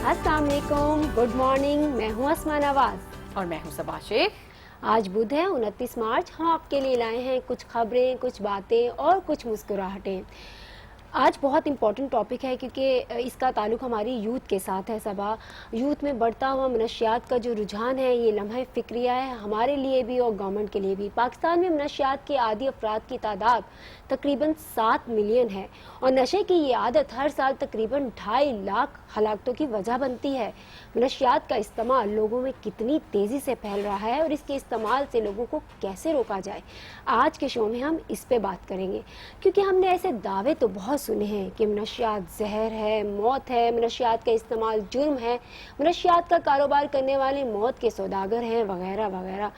अस्सलाम वालेकुम, good morning. मैं हूँ अस्मा नवाज और मैं हूँ सबा शेख। आज बुध है 29 मार्च। हम आपके लिए लाए हैं कुछ खबरें, कुछ बातें और कुछ मुस्कुराहटें। आज बहुत इम्पोर्टेंट टॉपिक है क्योंकि इसका ताल्लुक हमारी यूथ के साथ है। सबा, यूथ में बढ़ता हुआ मनशियात का जो रुझान है ये लम्हा फ़िक्रिया है हमारे लिए भी और गवर्नमेंट के लिए भी। पाकिस्तान में मनशियात के आदी अफराद की तादाद तकरीबन 7 मिलियन है और नशे की ये आदत हर साल तकरीबन 2.5 लाख हलाकतों की वजह बनती है। मनशियात का इस्तेमाल लोगों में कितनी तेज़ी से फैल रहा है और इसके इस्तेमाल से लोगों को कैसे रोका जाए, आज के शो में हम इस पे बात करेंगे। क्योंकि हमने ऐसे दावे तो बहुत सुने हैं कि मनशियात जहर है, मौत है, मनशियात का इस्तेमाल जुर्म है, मनशियात का कारोबार करने वाले मौत के सौदागर हैं, वगैरह वगैरह।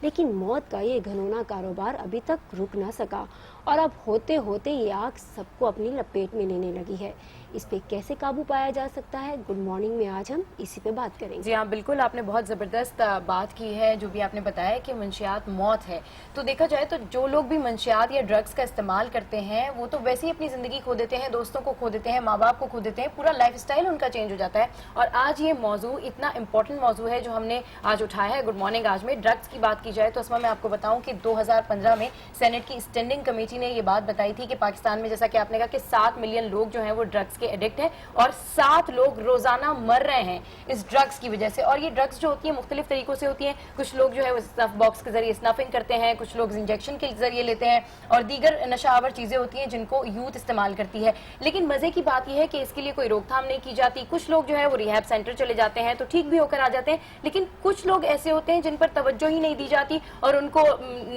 लेकिन मौत का ये घनौना कारोबार अभी तक रुक ना सका और अब होते होते ये आग सबको अपनी लपेट में लेने लगी है। इस पे कैसे काबू पाया जा सकता है, गुड मॉर्निंग में आज हम इसी पे बात करेंगे। जी हाँ, बिल्कुल आपने बहुत ज़बरदस्त बात की है। जो भी आपने बताया कि मंशियात मौत है, तो देखा जाए तो जो लोग भी मंशियात या ड्रग्स का इस्तेमाल करते हैं वो तो वैसे ही अपनी ज़िंदगी खो देते हैं, दोस्तों को खो देते हैं, माँ बाप को खो देते हैं, पूरा लाइफस्टाइल उनका चेंज हो जाता है। और आज ये मौजू इतना इंपॉर्टेंट मौजू है जो हमने आज उठाया है गुड मॉर्निंग आज में। ड्रग्स की बात की जाए तो उसमें मैं आपको बताऊं कि 2015 में सेनेट की स्टैंडिंग कमेटी ने ये बात बताई थी कि पाकिस्तान में, जैसा कि आपने कहा, कि 7 मिलियन लोग जो हैं वो ड्रग्स के एडिक्ट हैं और 7 लोग रोजाना मर रहे हैं इस ड्रग्स की वजह से। और ये ड्रग्स जो होती है मुख्तलिफ तरीकों से होती हैं। कुछ लोग जो है वो स्नफ बॉक्स के जरिए स्नफिंग करते हैं, कुछ लोग इंजेक्शन के जरिए लेते हैं और दीगर नशावर चीजें होती हैं जिनको यूथ इस्तेमाल करती है। लेकिन मजे की बात यह है कि इसके लिए कोई रोकथाम नहीं की जाती। कुछ लोग जो है वो रिहैब सेंटर चले जाते हैं तो ठीक भी होकर आ जाते हैं, लेकिन कुछ लोग ऐसे होते हैं जिन पर तवज्जो ही नहीं दी जाती और उनको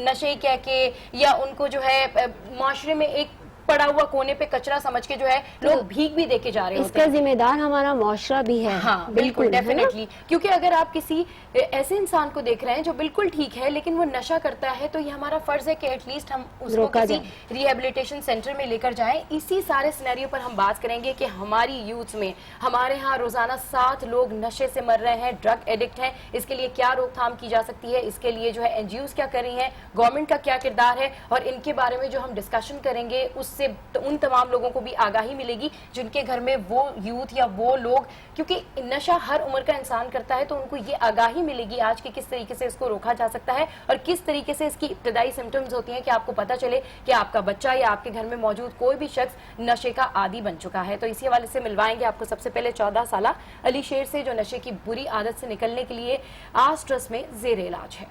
नशे कह के या उनको जो है माशरे में एक पड़ा हुआ कोने पे कचरा समझ के जो है लोग भीख भी देके जा रहे होते हैं। इसका जिम्मेदार हमारा मुआशरा भी है। हाँ बिल्कुल, डेफिनेटली। क्योंकि अगर आप किसी ऐसे इंसान को देख रहे हैं जो बिल्कुल ठीक है लेकिन वो नशा करता है, तो ये हमारा फर्ज है कि एटलीस्ट हम उसको किसी रिहेबिलिटेशन सेंटर में लेकर जाएं। इसी सारे सिनेरियो पर हम बात करेंगे कि हमारी यूथ में, हमारे यहाँ रोजाना 7 लोग नशे से मर रहे हैं, ड्रग एडिक्ट हैं। इसके लिए क्या रोकथाम की जा सकती है, इसके लिए जो है एनजीओज क्या कर रही हैं, गवर्नमेंट का क्या किरदार है, और इनके बारे में जो हम डिस्कशन करेंगे उससे तो उन तमाम लोगों को भी आगाही मिलेगी जिनके घर में वो यूथ या वो लोग, क्योंकि नशा हर उम्र का इंसान करता है, तो उनको ये आगाही मिलेगी आज कि किस तरीके से इसको रोका जा सकता है और किस तरीके से इसकी इब्तदाई सिम्टम्स होती हैं कि आपको पता चले कि आपका बच्चा या आपके घर में मौजूद कोई भी शख्स नशे का आदी बन चुका है। तो इसी हवाले से मिलवाएंगे आपको सबसे पहले 14 साला अली शेर से, जो नशे की बुरी आदत से निकलने के लिए आस ट्रस्ट में जेर इलाज है।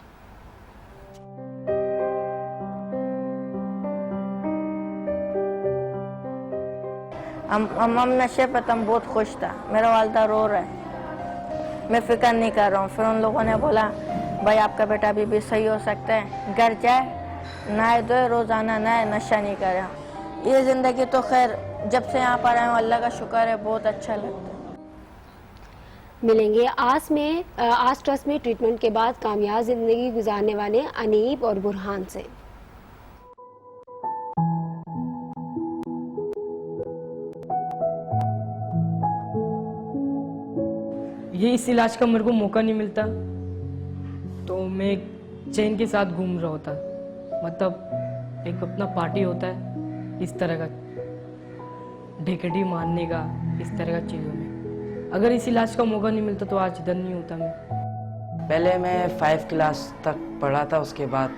हम नशे पर तुम बहुत खुश था। मेरा वालदा रो रहा है, मैं फिक्र नहीं कर रहा हूँ। फिर उन लोगों ने बोला भाई आपका बेटा अभी भी सही हो सकता है, घर जाए, नहाए धोए, रोजाना नहाए, नशा नहीं करे। ये जिंदगी तो खैर जब से यहाँ पर आए हूँ अल्लाह का शुक्र है, बहुत अच्छा लगता है। मिलेंगे आस ट्रस्ट में ट्रीटमेंट के बाद कामयाब जिंदगी गुजारने वाले अनीब और बुरहान से। ये इस इलाज का मेरे को मौका नहीं मिलता तो मैं चैन के साथ घूम रहा होता। मतलब एक अपना पार्टी होता है इस तरह का, ढेकड़ी मारने का, इस तरह का चीज़ों में। अगर इस इलाज का मौका नहीं मिलता तो आज इधर नहीं होता मैं। पहले मैं 5 क्लास तक पढ़ा था, उसके बाद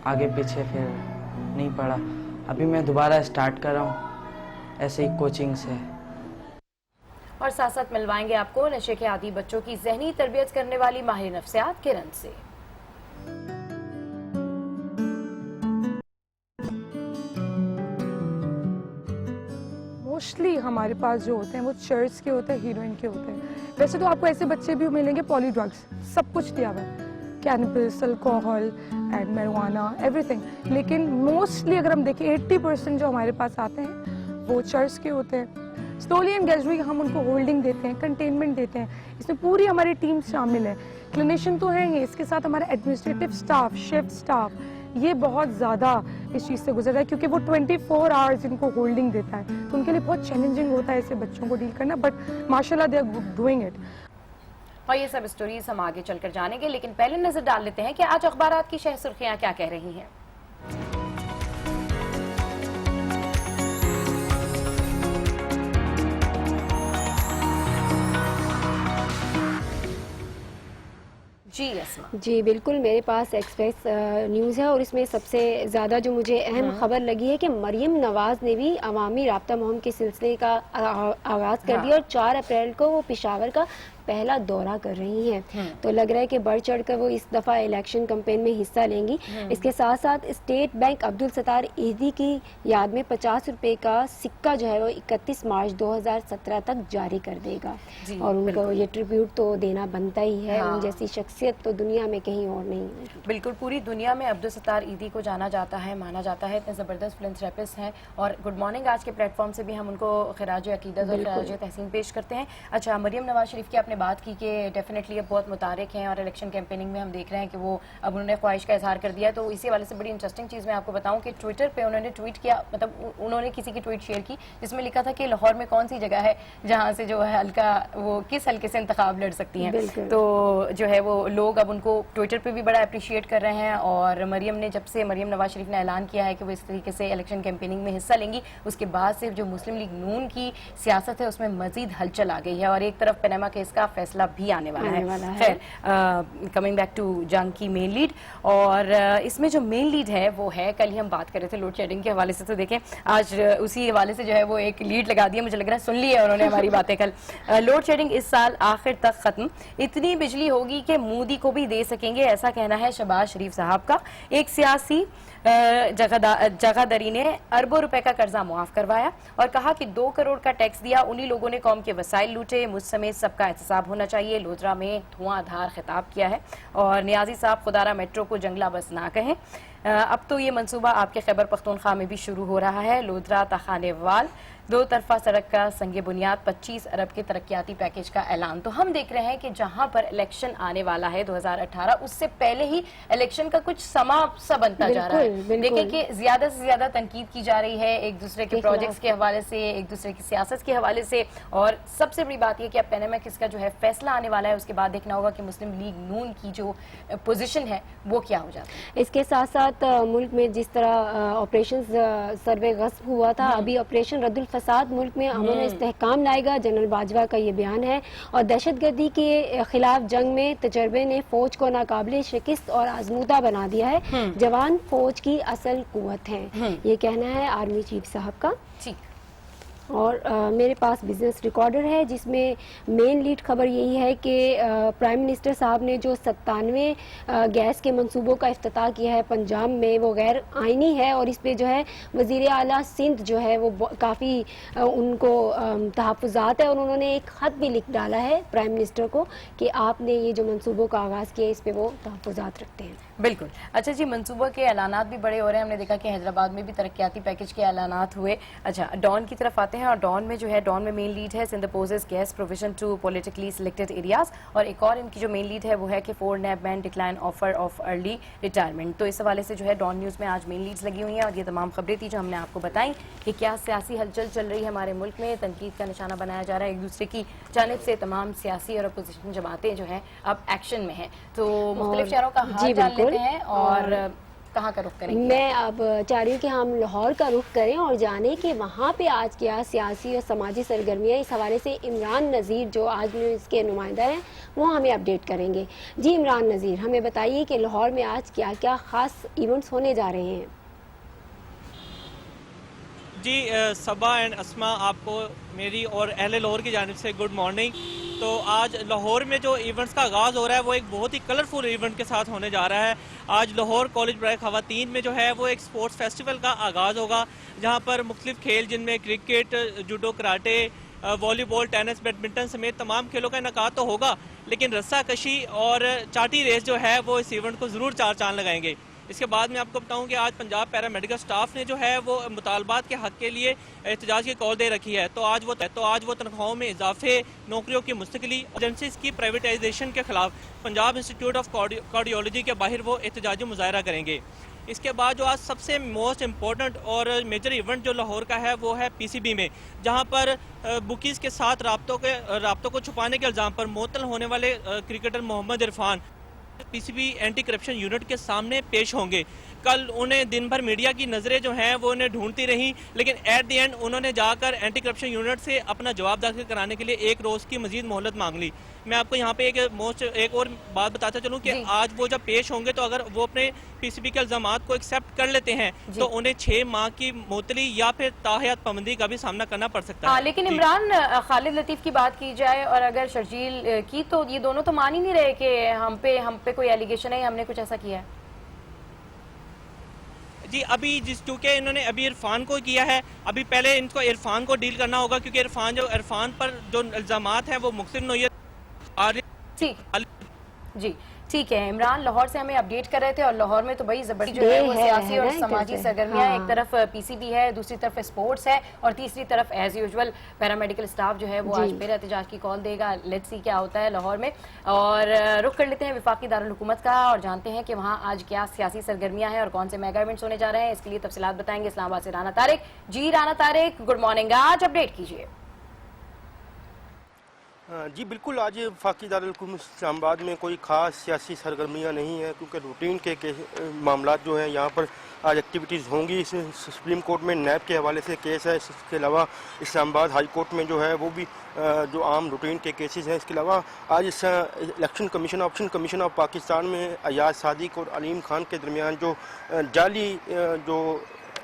आगे पीछे फिर नहीं पढ़ा। अभी मैं दोबारा स्टार्ट कर रहा हूँ ऐसे ही कोचिंग से। और साथ साथ मिलवाएंगे आपको नशे के आदी बच्चों की ज़हनी तरबियत करने वाली माहिर नफ्सियात किरण से। मोस्टली हमारे पास जो होते हैं वो चर्च के होते हैं, हीरोइन के होते हैं। वैसे तो आपको ऐसे बच्चे भी मिलेंगे पॉली ड्रग्स, सब कुछ दिया हुआ है, cannabis, alcohol and marijuana, everything. लेकिन मोस्टली अगर हम देखें 80% जो हमारे पास आते हैं वो चर्च के होते हैं। स्लोली एंड ग्रेजुअली हम उनको होल्डिंग देते हैं, कंटेनमेंट देते हैं। इसमें पूरी हमारी टीम शामिल है, क्लिनिशियन तो हैं ही, इसके साथ हमारा एडमिनिस्ट्रेटिव स्टाफ, शिफ्ट स्टाफ, ये बहुत ज़्यादा इस चीज़ से गुजर रहा है क्योंकि वो 24 आवर्स इनको होल्डिंग देता है, तो उनके लिए बहुत चैलेंजिंग होता है ऐसे बच्चों को डील करना, बट माशाल्लाह दे आर डूइंग इट। और ये सब स्टोरीज हम आगे चलकर जानेंगे, लेकिन पहले नजर डाल लेते हैं कि आज अखबारात की शह सुर्खियां क्या कह रही हैं। अस्मा। जी बिल्कुल, मेरे पास एक्सप्रेस न्यूज़ है और इसमें सबसे ज़्यादा जो मुझे अहम खबर लगी है कि मरियम नवाज़ ने भी अवामी राब्ता मुहिम के सिलसिले का आगाज़ कर दिया और 4 अप्रैल को वो पेशावर का पहला दौरा कर रही हैं। तो लग रहा है कि बढ़ चढ़कर वो इस दफ़ा इलेक्शन कैंपेन में हिस्सा लेंगी। इसके साथ साथ स्टेट बैंक अब्दुल सत्तार ईदी की याद में 50 रुपए का सिक्का जो है वो 31 मार्च 2017 तक जारी कर देगा और उनको ये ट्रिब्यूट तो देना बनता ही है। उन जैसी शख्सियत तो दुनिया में कहीं और नहीं है। बिल्कुल, पूरी दुनिया में अब्दुल सत्तार ईदी को जाना जाता है, माना जाता है, इतने ज़बरदस्त फिलंथ्रेपिस्ट हैं और गुड मॉर्निंग आज के प्लेटफॉर्म से भी हम उनको खिराज अकीदत और खिराज तहसीन पेश करते हैं। अच्छा, मरियम नवाज शरीफ की आपने बात की कि डेफिनेटली अब बहुत मुतारिक हैं और इलेक्शन कैंपेनिंग में हम देख रहे हैं कि वो अब उन्होंने ख्वाहिश का इजहार कर दिया। तो इसी वाले से बड़ी इंटरेस्टिंग चीज़ मैं आपको बताऊं कि ट्विटर पे उन्होंने ट्वीट किया, मतलब उन्होंने किसी की ट्वीट शेयर की जिसमें लिखा था कि लाहौर में कौन सी जगह है जहाँ से जो है हल्का वो किस हल्के से इंतखाब लड़ सकती हैं। तो जो है वो लोग अब उनको ट्विटर पे भी बड़ा अप्रिशिएट कर रहे हैं और मरियम ने जब से मरियम नवाज शरीफ ने ऐलान किया है कि वो इस तरीके से इलेक्शन कैंपेनिंग में हिस्सा लेंगी, उसके बाद से जो मुस्लिम लीग नून की सियासत है उसमें मजीद हलचल आ गई है और एक तरफ पनामा केस का फैसला भी आने वाला है। खैर, कमिंग बैक टू जंग की मेन लीड और इसमें जो मेन लीड है वो है, कल ही हम बात कर रहे थे लोड शेडिंग के हवाले से, तो देखें आज उसी हवाले से जो है वो एक लीड लगा दिया, मुझे लग रहा है सुन ली है उन्होंने हमारी बातें कल। लोड शेडिंग इस साल आखिर तक खत्म, इतनी बिजली होगी कि मोदी को भी दे सकेंगे, ऐसा कहना है शहबाज शरीफ साहब का। एक सियासी जगहदारी ने अरबों रुपए का कर्जा मुआफ करवाया और कहा कि 2 करोड़ का टैक्स दिया, उन्हीं लोगों ने कौम के वसाइल लूटे, मुझ समेत सबका एहतसाब होना चाहिए। लोधरा में धुआंधार खिताब किया है और नियाजी साहब खुदारा मेट्रो को जंगला बस ना कहें। अब तो ये मंसूबा आपके खैबर पख्तूनख्वा में भी शुरू हो रहा है। लोधरा तखानेवाल 2 तरफा सड़क का संगे बुनियाद, 25 अरब के तरक्याती पैकेज का ऐलान। तो हम देख रहे हैं कि जहां पर इलेक्शन आने वाला है 2018, उससे पहले ही इलेक्शन का कुछ समा सा बनता जा रहा है। देखें कि ज्यादा से ज्यादा तनकीद की जा रही है एक दूसरे के प्रोजेक्ट्स के हवाले से, एक दूसरे की सियासत के हवाले से और सबसे बड़ी बात यह कि अब पनामा केस का जो है फैसला आने वाला है, उसके बाद देखना होगा कि मुस्लिम लीग नून की जो पोजीशन है वो क्या हो जाता है। इसके साथ साथ मुल्क में जिस तरह ऑपरेशन सर्वे गस्ब हुआ था, अभी ऑपरेशन रद्दुल फसाद मुल्क में अमन और इस्तेहकाम लाएगा, जनरल बाजवा का ये बयान है। और दहशतगर्दी के खिलाफ जंग में तजर्बे ने फौज को नाकाबिले शिकस्त और आजमूदा बना दिया है। जवान फौज की असल कुव्वत है, ये कहना है आर्मी चीफ साहब का। और मेरे पास बिजनेस रिकॉर्डर है जिसमें मेन लीड खबर यही है कि प्राइम मिनिस्टर साहब ने जो 97 गैस के मंसूबों का इफ्तिताह किया है पंजाब में, वो गैर आइनी है और इस पे जो है वज़ीर आला सिंध जो है वो काफ़ी उनको तहफ़्फ़ुज़ात है और उन्होंने एक ख़त भी लिख डाला है प्राइम मिनिस्टर को कि आपने ये जो मंसूबों का आगाज़ किया इस पे वो तहफ़्फ़ुज़ात रखते हैं। बिल्कुल। अच्छा जी, मंसूबा के ऐलानात भी बड़े हो रहे हैं। हमने देखा कि हैदराबाद में भी तरक्याती पैकेज के ऐलानात हुए। अच्छा, डॉन की तरफ आते हैं और डॉन में जो है, डॉन में मेन लीड है Sindh possesses gas provision to politically selected areas और एक और इनकी जो मेन लीड है वो है कि 4 नैब man decline offer of early retirement. तो इस हवाले से जो है डॉन न्यूज़ में आज मेन लीड्स लगी हुई हैं और ये तमाम खबरें थी जो हमने आपको बताई कि क्या सियासी हलचल चल रही है हमारे मुल्क में, तनकीद का निशाना बनाया जा रहा है एक दूसरे की जानिब से। तमाम सियासी और अपोजिशन जमातें जो हैं अब एक्शन में हैं। तो मुख्तलिफ शहरों का हाल जान लेते हैं और कहाँ का रुख करेंगे? मैं अब चाह रही हूँ कि हम लाहौर का रुख करें और जाने कि वहाँ पे आज क्या सियासी और समाजी सरगर्मियाँ। इस हवाले से इमरान नज़ीर जो आज न्यूज़ के नुमाइंदा हैं वो हमें अपडेट करेंगे। जी इमरान नज़ीर, हमें बताइए कि लाहौर में आज क्या क्या ख़ास इवेंट्स होने जा रहे हैं। जी सबा एंड अस्मा, आपको मेरी और अहले लाहौर की जानिब से गुड मॉर्निंग। तो आज लाहौर में जो इवेंट्स का आगाज़ हो रहा है वो एक बहुत ही कलरफुल इवेंट के साथ होने जा रहा है। आज लाहौर कॉलेज बराए ख़वातीन में जो है वो एक स्पोर्ट्स फेस्टिवल का आगाज़ होगा जहाँ पर मुख्तलिफ खेल जिनमें cricket, judo, karate, volleyball, tennis, badminton समेत तमाम खेलों का इनकाद तो होगा, लेकिन रस्सा कशी और चाटी रेस जो है वो इस इवेंट को ज़रूर 4 चांद लगाएंगे। इसके बाद मैं आपको बताऊं कि आज पंजाब पैरा मेडिकल स्टाफ ने जो है वो मुतालबात के हक के लिए एहतजाज की कॉल दे रखी है। तो आज वो तनख्वाहों में इजाफे, नौकरियों की मुस्तकिली, एजेंसीज की प्राइवेटाइजेशन के खिलाफ पंजाब इंस्टीट्यूट ऑफ कार्डियोलॉजी के बाहर वो एहतजाजी मुजाहरा करेंगे। इसके बाद जो आज सबसे मोस्ट इम्पोर्टेंट और मेजर इवेंट जो लाहौर का है वो है PCB में, जहां पर बुकीज़ के साथ राब्तों को छुपाने के इल्ज़ाम पर मुअत्तल होने वाले cricketer Mohammad Irfan PCB anti corruption unit के सामने पेश होंगे। कल उन्हें दिन भर मीडिया की नज़रें जो हैं वो उन्हें ढूंढती रहीं, लेकिन एट द एंड उन्होंने जाकर एंटी करप्शन यूनिट से अपना जवाब दाखिल कराने के लिए 1 रोज़ की मजीद मोहलत मांग ली। मैं आपको यहाँ पे एक और बात बताता चलूँ कि आज वो जब पेश होंगे तो अगर वो अपने पीसीबी के इल्जामात को एक्सेप्ट कर लेते हैं तो उन्हें 6 माह की मुअत्तली या फिर ताहयात पाबंदी का भी सामना करना पड़ सकता है। लेकिन इमरान, खालिद लतीफ़ की बात की जाए और अगर शर्जील की, तो ये दोनों तो मान ही नहीं रहे कि हम पे कोई एलिगेशन है, हमने कुछ ऐसा किया है। जी अभी चूंकि इन्होंने अभी इरफान को किया है, अभी पहले इनको इरफान को डील करना होगा, क्योंकि इरफान पर जो इल्जामात हैं वो मुख्तलिफ नौयत जी ठीक है। इमरान लाहौर से हमें अपडेट कर रहे थे, और लाहौर में तो बड़ी जबरदस्त जो है वो सियासी और समाजी सरगर्मियां, एक तरफ पीसीबी है, दूसरी तरफ स्पोर्ट्स है, और तीसरी तरफ एज यूजुअल पैरामेडिकल स्टाफ जो है वो आज फिर एहतजाज की कॉल देगा। लेट्स सी क्या होता है लाहौर में। और रुख कर लेते हैं वफाकी दारुल हुकूमत का और जानते हैं कि वहाँ आज क्या सियासी सरगर्मियां हैं और कौन से मेगा इवेंट्स होने जा रहे हैं। इसके लिए तफसीलात बताएंगे इस्लामाबाद से राना तारिक। जी राना तारिक, गुड मॉर्निंग, आज अपडेट कीजिए। जी बिल्कुल, आज वफाकी दारुल हुकूमत इस्लामाबाद में कोई ख़ास सियासी सरगर्मियाँ नहीं हैं, क्योंकि रूटीन के मामला जो हैं यहाँ पर आज एक्टिविटीज़ होंगी। सुप्रीम कोर्ट में नैब के हवाले से केस है, इसके अलावा इस्लामाबाद हाई कोर्ट में जो है वो भी जो आम रूटीन के केसेस हैं। इसके अलावा आज election commission option commission of Pakistan में अयाज सादिक और अलीम खान के दरमियान जो जाली जो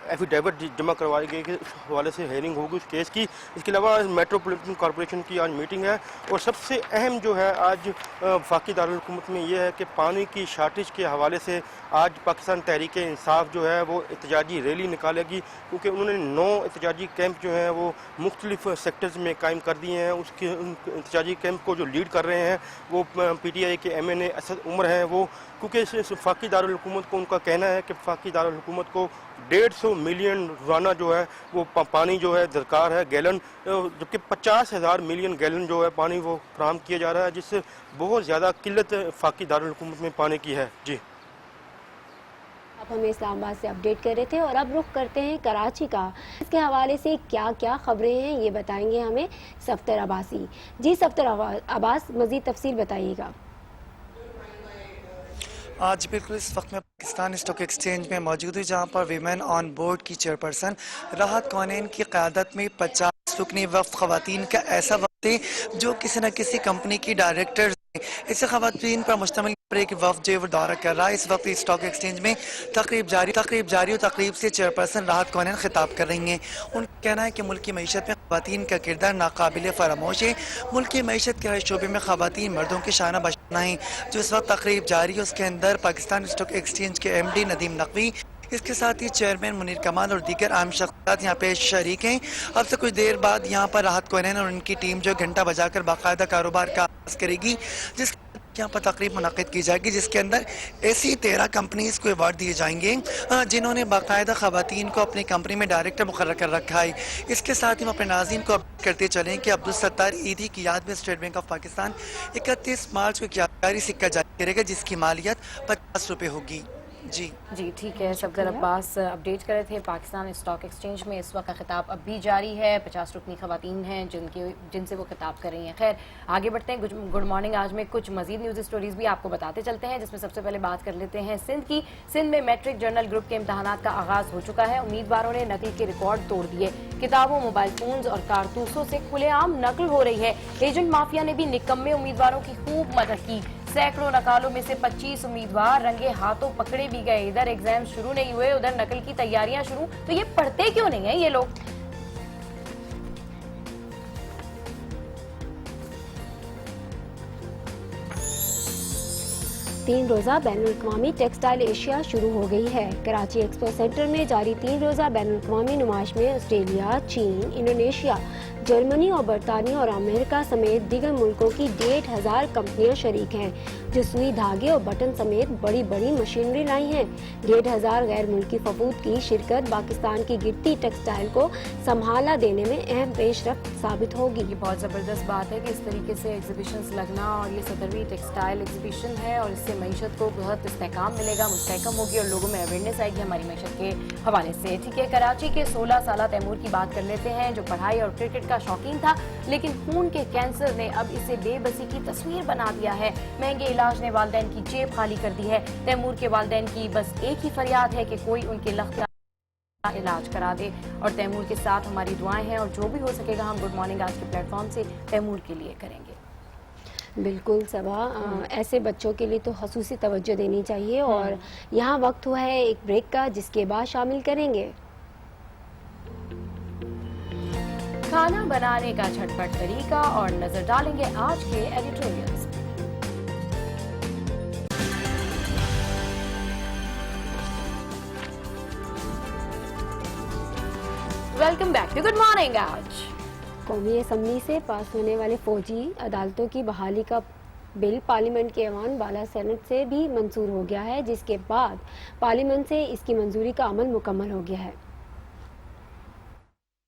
एफिडेविट जमा करवाए गए के हवाले से हेयरिंग होगी उस केस की। इसके अलावा मेट्रोपॉलिटन कॉरपोरेशन की आज मीटिंग है, और सबसे अहम जो है आज वफाकी दारुल हुकूमत में ये है कि पानी की शार्टेज के हवाले से आज पाकिस्तान तहरीक इंसाफ जो है वो एहतजाजी रैली निकालेगी, क्योंकि उन्होंने 9 एहतजाजी कैंप जो हैं वो मुख्तलिफ सेक्टर्स में कायम कर दिए हैं। उसके एहतजाजी कैंप को जो लीड कर रहे हैं वो PTI के MNA असद उमर हैं, वो क्योंकि वफाकी दारुल हुकूमत को उनका कहना है कि वफाकी दारुल हुकूमत को 150 मिलियन रोजाना जो है वो पानी जो है दरकार है गैलन, जबकि 50,000 मिलियन गैलन जो है पानी वो फराहम किया जा रहा है, जिससे बहुत ज़्यादा किल्लत वफाकी दारुल हुकूमत में पानी की है। जी आप हमें इस्लामाबाद से अपडेट कर रहे थे, और अब रुख करते हैं कराची का। इसके हवाले से क्या क्या खबरें हैं ये बताएंगे हमें सफ्तर अब्बासी। जी सफ्तर अब्बास, मज़ीद तफसील बताइएगा। आज बिल्कुल इस वक्त में पाकिस्तान स्टॉक एक्सचेंज में मौजूद हूँ, जहाँ पर वीमेन ऑन बोर्ड की चेयरपर्सन राहत कौनैन की क़यादत में 50 रुकनी वफ़द ख़वातीन का ऐसा वक्त है जो किसी न किसी कंपनी की डायरेक्टर इस ख़वातीन पर मुश्तमिल एक वफ़द जो वो दौरा कर रहा है। इस वक्त स्टॉक एक्सचेंज में तकरीब जारी और तकरीब से चेयरपर्सन राहत कौनैन खिताब कर रही हैं। उनका कहना है कि मुल्क की मईशत में ख़वातीन का किरदार नाकाबिल फरामोश है। मुल्क की मईशत के हर शोबे में ख़वातीन मर्दों के शाना बशाना है। जो इस वक्त तकरीब जारी है उसके अंदर पाकिस्तान स्टॉक एक्सचेंज के MD नदीम नकवी, इसके साथ ही चेयरमैन मुनीर कमाल और दीगर आम शख्सियात यहाँ पे शरीक हैं। अब से कुछ देर बाद यहाँ पर राहत कौनैन और उनकी टीम जो घंटा बजाकर बाकायदा कारोबार का आगाज करेगी, जिस यहाँ पर तकरीब मुनक़िद की जाएगी, जिसके अंदर ऐसी 13 कंपनीज को अवार्ड दिए जाएंगे जिन्होंने बाकायदा ख़वातीन को अपनी कंपनी में डायरेक्टर मुकर्रर कर रखा है। इसके साथ ही हम अपने नाज़रीन को अपडेट करते चलें कि अब्दुल सत्तार ईदी की याद में स्टेट बैंक ऑफ पाकिस्तान 31 मार्च को एक यादगारी सिक्का जारी करेगा, जिसकी मालियत 50 रुपये होगी। जी ठीक है। सफदर अब्बास अपडेट कर रहे थे। पाकिस्तान स्टॉक एक्सचेंज में इस वक्त का खिताब अब भी जारी है। 50 रुकनी खवातीन हैं जिनसे वो खिताब कर रही हैं। खैर आगे बढ़ते हैं। गुड मॉर्निंग आज में कुछ मजीद न्यूज़ स्टोरीज भी आपको बताते चलते हैं, जिसमें सबसे पहले बात कर लेते हैं सिंध की। सिंध में मैट्रिक जर्नल ग्रुप के इम्तहानात का आगाज हो चुका है। उम्मीदवारों ने नकल के रिकॉर्ड तोड़ दिए। किताबों, मोबाइल फोन्स और कारतूसों से खुलेआम नकल हो रही है। एजेंट माफिया ने भी निकम्मे उम्मीदवारों की खूब मदद की। सैकड़ों नकालों में से 25 उम्मीदवार रंगे हाथों पकड़े भी गए। इधर एग्जाम शुरू नहीं हुए, उधर नकल की तैयारियां शुरू। तो ये पढ़ते क्यों नहीं है ये लोग? तीन रोज़ा बैनुल-अक़वामी टेक्सटाइल एशिया शुरू हो गई है। कराची एक्सपो सेंटर में जारी 3 रोज़ा बैनुल-अक़वामी नुमाइश में ऑस्ट्रेलिया, चीन, इंडोनेशिया, जर्मनी और बरतानिया और अमेरिका समेत दीगर मुल्कों की 1,500 कंपनियां शरीक हैं, जो सुई, धागे और बटन समेत बड़ी बड़ी मशीनरी लाई हैं। 1,500 गैर मुल्की फबूत की शिरकत पाकिस्तान की गिरती टेक्सटाइल को संभाला देने में अहम पेशरफ्त साबित होगी। ये बहुत ज़बरदस्त बात है कि इस तरीके से एग्जीबिशंस लगना, और ये 17वीं टेक्सटाइल एग्जीबिशन है, और इससे मईशत को बहुत इस्तेहकाम मिलेगा, मुस्तहकम होगी और लोगों में अवेयरनेस आएगी हमारी मईशत के हवाले से। ठीक है, कराची के 16 साला तैमूर की बात कर लेते हैं, जो पढ़ाई और क्रिकेट का का शौकीन था, लेकिन खून के कैंसर ने अब इसे बेबसी की तस्वीर बना दिया है। महंगे इलाज ने वालिदैन की जेब खाली कर दी है। तैमूर के वालिदैन की बस एक ही फरियाद है कि कोई उनके लख्त इलाज करा दे, और तैमूर के साथ हमारी दुआएं हैं, और जो भी हो सकेगा हम गुड मॉर्निंग आज के प्लेटफॉर्म से तैमूर के लिए करेंगे। बिल्कुल सबा, ऐसे बच्चों के लिए तो खसूसी तवज्जो देनी चाहिए। और यहाँ वक्त हुआ है एक ब्रेक का, जिसके बाद शामिल करेंगे खाना बनाने का झटपट तरीका और नजर डालेंगे आज के editorials. Welcome back to good morning. आज कौमी असम्बली से पास होने वाले फौजी अदालतों की बहाली का बिल पार्लियामेंट के ऐवान बाला सेनेट से भी मंजूर हो गया है, जिसके बाद पार्लियामेंट से इसकी मंजूरी का अमल मुकम्मल हो गया है।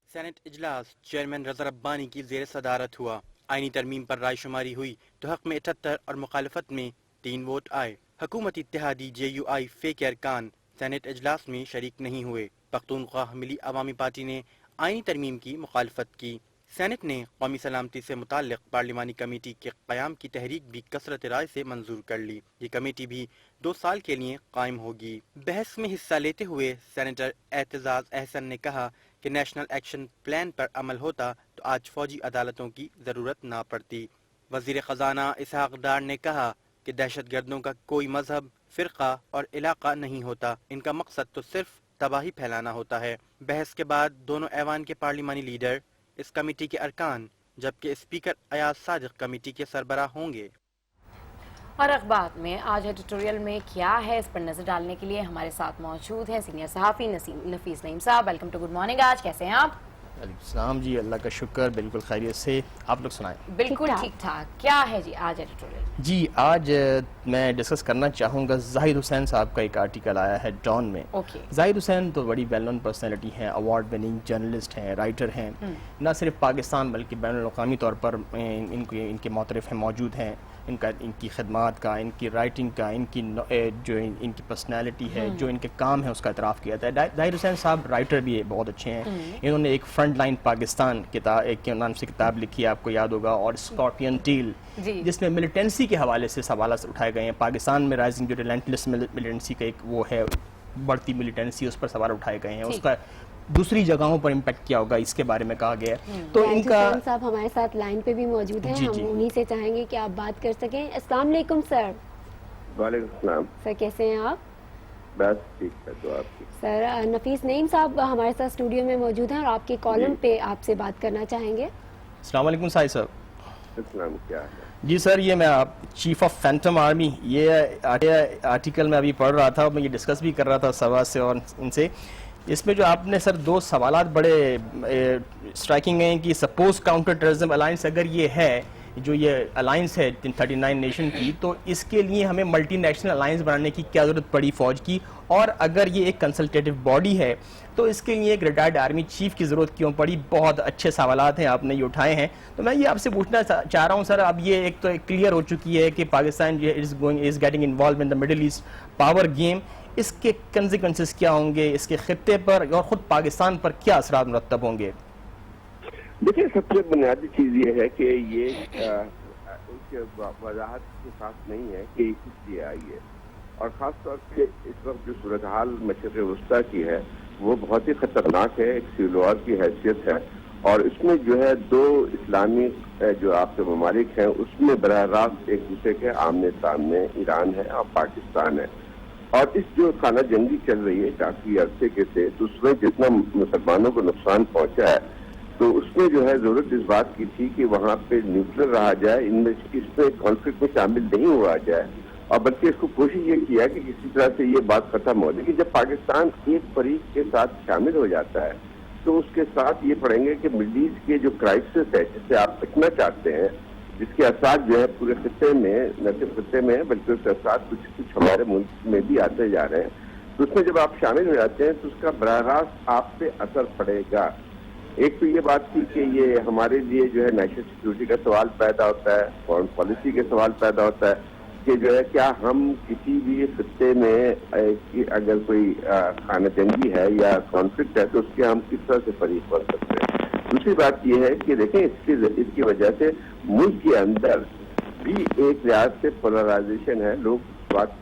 सेनेट इजलास चेयरमैन रज़ा रब्बानी की ज़ेर सदारत हुआ। आईनी तरमीम पर रायशुमारी हुई तो हक में 78 और मुखालफत में 3 वोट आए। हुकूमती इत्तेहादी JUI फे के अरकान सेनेट इजलास में शरीक नहीं हुए। पख्तूनख्वा मिली अवामी पार्टी ने आईनी तरमीम की मुखालफत की। सेनेट ने कौमी सलामती से मुताल्लिक़ पार्लिमानी कमेटी के क़याम की तहरीक भी कसरत राय से मंजूर कर ली। ये कमेटी भी 2 साल के लिए कायम होगी। बहस में हिस्सा लेते हुए सेनेटर एतजाज़ अहसन ने कहा कि नेशनल एक्शन प्लान पर अमल होता तो आज फौजी अदालतों की ज़रूरत ना पड़ती। वज़ीर ख़जाना इसहाक़ डार ने कहा कि दहशत गर्दों का कोई मजहब, फ़िरका और इलाका नहीं होता, इनका मकसद तो सिर्फ तबाही फैलाना होता है। बहस के बाद दोनों ऐवान के पार्लिमानी लीडर इस कमेटी के अरकान, जबकि स्पीकर अयाज सादिक कमेटी के सरबराह होंगे। और अखबार में आज एडिटोरियल में क्या है, इस पर नजर डालने के लिए हमारे साथ मौजूद हैं सीनियर सहाफ़ी नफीस नईम साहब। Welcome to good morning. आज कैसे हैं आप? सलाम जी, अल्लाह का शुक्र, बिल्कुल खैरियत से। आप लोग सुनाएं। बिल्कुल ठीक ठाक। क्या है जी आज एडिटोरियल? जी, आज मैं डिस्कस करना चाहूँगा ज़ाहिर हुसैन साहब का एक आर्टिकल आया है डॉन में। ज़ाहिर हुसैन तो बड़ी वेल नोन पर्सनैलिटी हैं, अवार्ड विनिंग जर्नलिस्ट हैं, राइटर हैं। न सिर्फ पाकिस्तान बल्कि बैनुल-अक़वामी तौर पर इनके मोतरफ़ हैं, मौजूद हैं। इनकी खिदमात का, इनकी राइटिंग का, जो इनकी पर्सनैलिटी है, जो इनके काम है, उसका इतराफ़ किया था। ज़ाहिर हुसैन साहब राइटर भी बहुत अच्छे हैं। इन्होंने एक फ्रंट लाइन पाकिस्तान एक के नाम से किताब लिखी है, आपको याद होगा, और स्कॉर्पियन टील, जिसमें मिलिटेंसी के हवाले से सवाल उठाए गए हैं। पाकिस्तान में राइजिंग जो रिलेंटलेस मिलिटेंसी का एक वो है, बढ़ती मिलिटेंसी, उस पर सवाल उठाए गए हैं। उसका दूसरी जगहों पर इम्पैक्ट किया होगा, इसके बारे में कहा गया है। तो इनका साहब हमारे साथ लाइन पे भी मौजूद हैं, हम उन्हीं से चाहेंगे कि आप बात कर सकें। अस्सलाम वालेकुम सर। वालेकुम सलाम सर, कैसे हैं आप? बस ठीक है। तो आपकी सर नफीस नईम साहब हमारे साथ स्टूडियो में मौजूद हैं और आपके कॉलम पे आपसे बात करना चाहेंगे। अस्सलाम वालेकुम साहिब साहब। इस्लाम क्या है? जी सर, ये मैं आप चीफ ऑफ फैंटम आर्मी, ये आर्टिकल मैं अभी पढ़ रहा था, मैं ये डिस्कस भी कर रहा था सभा से और इनसे। इसमें जो आपने सर 2 सवालात बड़े स्ट्राइकिंग हैं कि सपोज काउंटर टेररिज्म अलायंस अगर ये है, जो ये अलायंस है 39 नेशन की, तो इसके लिए हमें मल्टीनेशनल अलायंस बनाने की क्या ज़रूरत पड़ी फ़ौज की, और अगर ये एक कंसल्टेटिव बॉडी है तो इसके लिए एक रिटायर्ड आर्मी चीफ की ज़रूरत क्यों पड़ी? बहुत अच्छे सवालात हैं, आपने ये उठाए हैं। तो मैं ये आपसे पूछना चाह रहा हूँ सर, अब ये एक तो क्लियर हो चुकी है कि Pakistan is getting involve in the middle east power game. इसके कंसिक्वेंसेस क्या होंगे इसके खित्ते पर और ख़ुद पाकिस्तान पर क्या असरात मुरत्तब होंगे? देखिए, सबसे बुनियादी चीज़ ये है कि ये वजाहत के साथ नहीं है कि किस लिए आई है, और ख़ास तौर पे इस वक्त जो सूरत हाल मशरिक़ वस्ता की है वो बहुत ही ख़तरनाक है, एक सिविल वॉर की हैसियत है। और इसमें जो है 2 इस्लामी जो आपके ममालिक हैं उसमें बराह रास्त एक दूसरे के आमने सामने ईरान है और पाकिस्तान है। और इस जो खाना जंगी चल रही है काफ़ी अरसे के से, तो उसमें जितना मुसलमानों को नुकसान पहुंचा है, तो उसमें जो है ज़रूरत इस बात की थी कि वहाँ पे न्यूट्रल रहा जाए, इसमें कॉन्फ्लिक्ट में शामिल नहीं हुआ जाए, और बल्कि इसको कोशिश ये किया कि किसी तरह से ये बात खत्म हो। लेकिन जब पाकिस्तान एक फरीक के साथ शामिल हो जाता है तो उसके साथ ये पढ़ेंगे कि मिडल ईस्ट के जो क्राइसिस है जिससे आप बचना चाहते हैं, जिसके असर जो है पूरे खित्ते में, न सिर्फ खित्ते में है बल्कि उसके असर कुछ हमारे मुल्क में भी आते जा रहे हैं, तो उसमें जब आप शामिल हो जाते हैं तो उसका बराह रास्त आप पे असर पड़ेगा। एक तो ये बात थी कि ये हमारे लिए जो है नेशनल सिक्योरिटी का सवाल पैदा होता है, फॉरेन पॉलिसी के सवाल पैदा होता है कि जो है क्या हम किसी भी खित्ते में अगर कोई खाना जंगी है या कॉन्फ्लिक्ट है तो उसके हम किस तरह से फरीक बन सकते हैं। दूसरी बात यह है कि देखें इसकी वजह से मुल्क के अंदर भी एक लिहाज से पोलराइजेशन है। लोग इस बात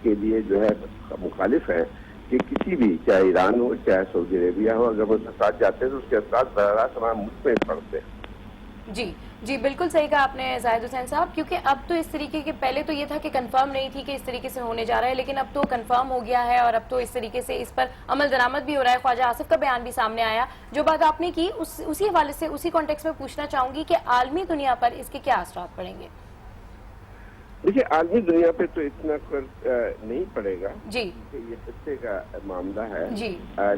के लिए जो है मुखालिफ है कि किसी भी, चाहे ईरान हो चाहे सऊदी अरेबिया हो, अगर वो उसके साथ जाते हैं तो उसके साथ बराबर तमाम मुल्क में पड़ते हैं। जी बिल्कुल सही कहा आपने जाहिद हुसैन साहब, क्योंकि अब तो इस तरीके के, पहले तो ये था कि कंफर्म नहीं थी कि इस तरीके से होने जा रहा है, लेकिन अब तो कंफर्म हो गया है और अब तो इस तरीके से इस पर अमल दरामद भी हो रहा है। ख्वाजा आसिफ का बयान भी सामने आया। जो बात आपने की उसी हवाले से, उसी कॉन्टेक्स्ट में पूछना चाहूंगी कि आलमी दुनिया पर इसके क्या असरात पड़ेंगे? देखिए, आलमी दुनिया पे तो इतना नहीं पड़ेगा जी, ये सच्चे का मामला है जी।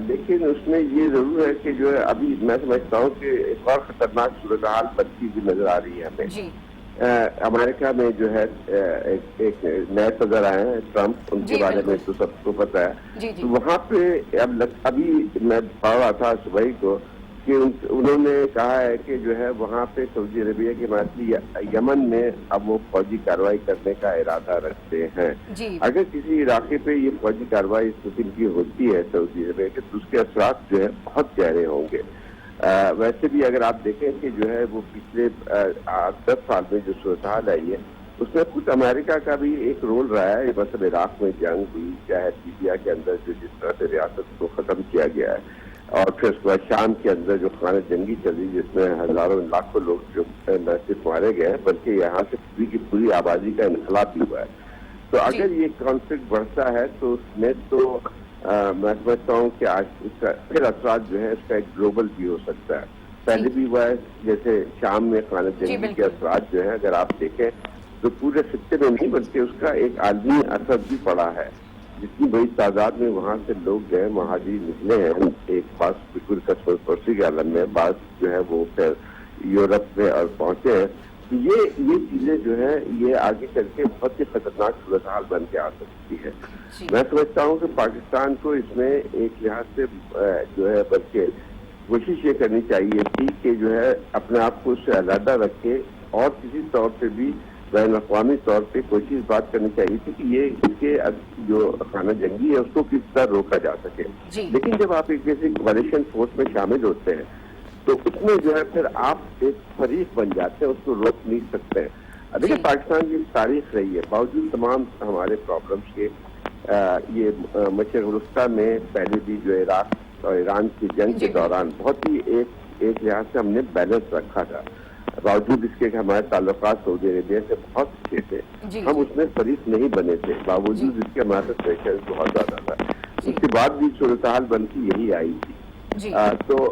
लेकिन उसमें ये जरूर है कि जो है अभी मैं समझता हूँ कि एक और खतरनाक सूरत हाल बनती हुई नजर आ रही है हमें। जी। अमेरिका में जो है एक नए सदर आए हैं ट्रम्प, उनके बारे में तो सबको पता है। तो वहाँ पे अभी मैं पढ़ रहा था सुबह को कि उन्होंने कहा है कि जो है वहाँ पे सऊदी अरेबिया के मामले यमन में अब वो फौजी कार्रवाई करने का इरादा रखते हैं। अगर किसी इलाके पे ये फौजी कार्रवाई इस किस्म की होती है सऊदी अरेबिया के, तो उसके असरात जो है बहुत गहरे होंगे। वैसे भी अगर आप देखें कि जो है वो पिछले 10 साल में जो सूरत हाल आई है उसमें कुछ अमेरिका का भी एक रोल रहा है। मतलब इराक में जंग हुई, चाहे सीरिया के अंदर जो जिस तरह से रियासत को खत्म किया गया है, और फिर उसके बाद शाम के अंदर जो खाना जंगी चली जिसमें हजारों लाखों लोग जो न सिर्फ मारे गए हैं बल्कि यहाँ से पूरी की पूरी आबादी का इनकलाब भी हुआ है। तो अगर ये कॉन्फ्लिक्ट बढ़ता है तो उसमें तो मैं समझता हूँ कि आज इसका फिर असरात जो है इसका एक ग्लोबल भी हो सकता है। पहले भी हुआ है, जैसे शाम में खाना जंगी के असरात जो है अगर आप देखें तो पूरे खित्ते में नहीं बल्कि उसका एक आलमी असर भी पड़ा है। जितनी बड़ी तादाद में वहाँ से लोग गए, महाजिर निकले हैं, एक पास बिल्कुल कसरत के आलम में, बाद जो है वो फिर यूरोप में और पहुंचे हैं। तो ये चीजें जो है ये आगे चल के बहुत ही खतरनाक सूरत हाल बन के आ सकती है। मैं समझता हूँ कि पाकिस्तान को इसमें एक लिहाज से जो है बल्कि कोशिश ये करनी चाहिए थी कि जो है अपने आप को उससे अलहदा रखे और किसी तौर पे भी बैन अवी तौर पे कोशिश बात करनी चाहिए थी कि ये इसके जो खाना जंगी है उसको किस तरह रोका जा सके। लेकिन जब आप एक जैसे कोalition फोर्स में शामिल होते हैं तो उसमें जो है फिर आप एक फरीक बन जाते हैं, उसको रोक नहीं सकते हैं। देखिए, पाकिस्तान की तारीख रही है, बावजूद तमाम हमारे प्रॉब्लम्स के, ये मशरक़ वस्ता में पहले भी जो इराक और ईरान की जंग के दौरान बहुत ही एक लिहाज से हमने बैलेंस रखा था। बावजूद इसके कि हमारे ताल्लुकात सऊदी अरेबिया से बहुत अच्छे थे, हम उसमें फरीक नहीं बने थे, बावजूद इसके हमारे प्रेशर बहुत ज्यादा था। उसके बाद भी सूरत हाल बनती यही आई थी। तो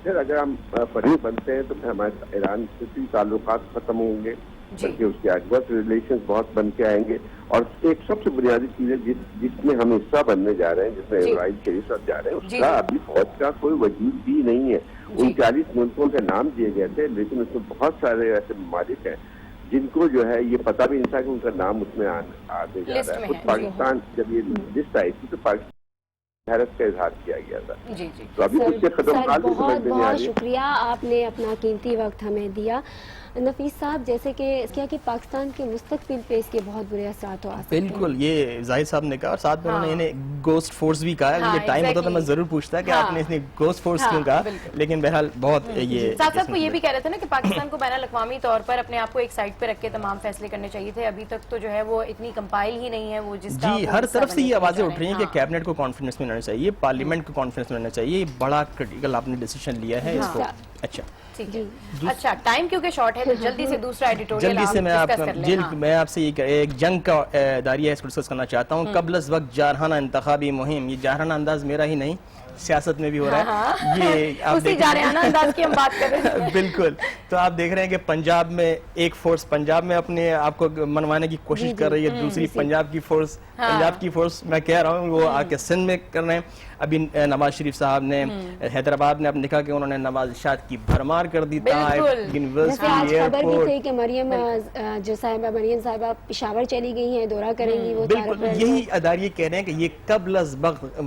फिर अगर हम फरीक बनते हैं तो फिर हमारे ईरान से भी ताल्लुकात खत्म होंगे, बल्कि उसके आगे रिलेशन बहुत बन के आएंगे। और एक सबसे बुनियादी चीज है जिसमें हम हिस्सा बनने जा रहे हैं, जिसमें इजराइल के हिस्सा जा रहे हैं, उसका अभी फौज का कोई वजूद भी नहीं है। 39 मुल्कों के नाम दिए गए थे, लेकिन उसमें बहुत सारे ऐसे ममालिक हैं जिनको जो है ये पता भी नहीं था कि उनका नाम उसमें आने जा रहा है। खुद पाकिस्तान जब ये लिस्ट आई थी तो पाकिस्तान हैरत का इजहार किया गया था। तो अभी उसके खतरनाक बहुत शुक्रिया, आपने अपना कीमती वक्त हमें दिया। नफीस साहब, जैसे कि क्या कि पाकिस्तान के मुस्तकबिल पे इसके बहुत बुरे असरात हो सकते हैं। बिल्कुल, ये जाहिद साहब ने कहा और साथ में उन्होंने गोस्ट फोर्स भी कहा। मुझे टाइम होता तो मैं जरूर पूछता कि आपने इसने गोस्ट फोर्स क्यों कहा, लेकिन बहरहाल बहुत ये साथ वो ये भी कह रहे थे ना कि पाकिस्तान को बैन अल-अक़वामी तौर पर अपने आप को एक साइड पे रख के तमाम फैसले करने चाहिए थे। अभी तक तो जो है वो इतनी कंपाइल ही नहीं है वो जिसका जी हर तरफ से ये आवाजें उठ रही हैं कि कैबिनेट को कॉन्फ्रेंस में रहना चाहिए, पार्लियामेंट को कॉन्फ्रेंस में रहना चाहिए। ये बड़ा क्रिटिकल आपने डिसीजन लिया है इसको। अच्छा ठीक है। अच्छा, टाइम क्योंकि शॉर्ट है तो जल्दी से दूसरा एडिटोरियल जल्दी से मैं आपसे एक जंग का दायरा इसको डिस्कस करना चाहता हूँ। कबल वक्त जारहाना इंतखाबी मुहिम, ये जारहाना अंदाज मेरा ही नहीं, सियासत में भी हो रहा है। ये आप उसी जारहाना अंदाज की हम बात कर रहे हैं। बिल्कुल। तो आप देख रहे हैं कि पंजाब में एक फोर्स पंजाब में अपने आप को मनवाने की कोशिश कर रही है, दूसरी पंजाब की फोर्स मैं कह रहा हूँ वो आके सिंध में कर रहे हैं। अभी नवाज शरीफ साहब ने हैदराबाद में अब लिखा कि उन्होंने नवाज शाद की भरमार कर दी था यूनिवर्सिटी एयरपोर्ट। मरियम जो साहिबा मरियम साहिबा पेशावर चली गई हैं, दौरा करेंगी वो। बिल्कुल, यही अदारे कह रहे हैं कि ये कबल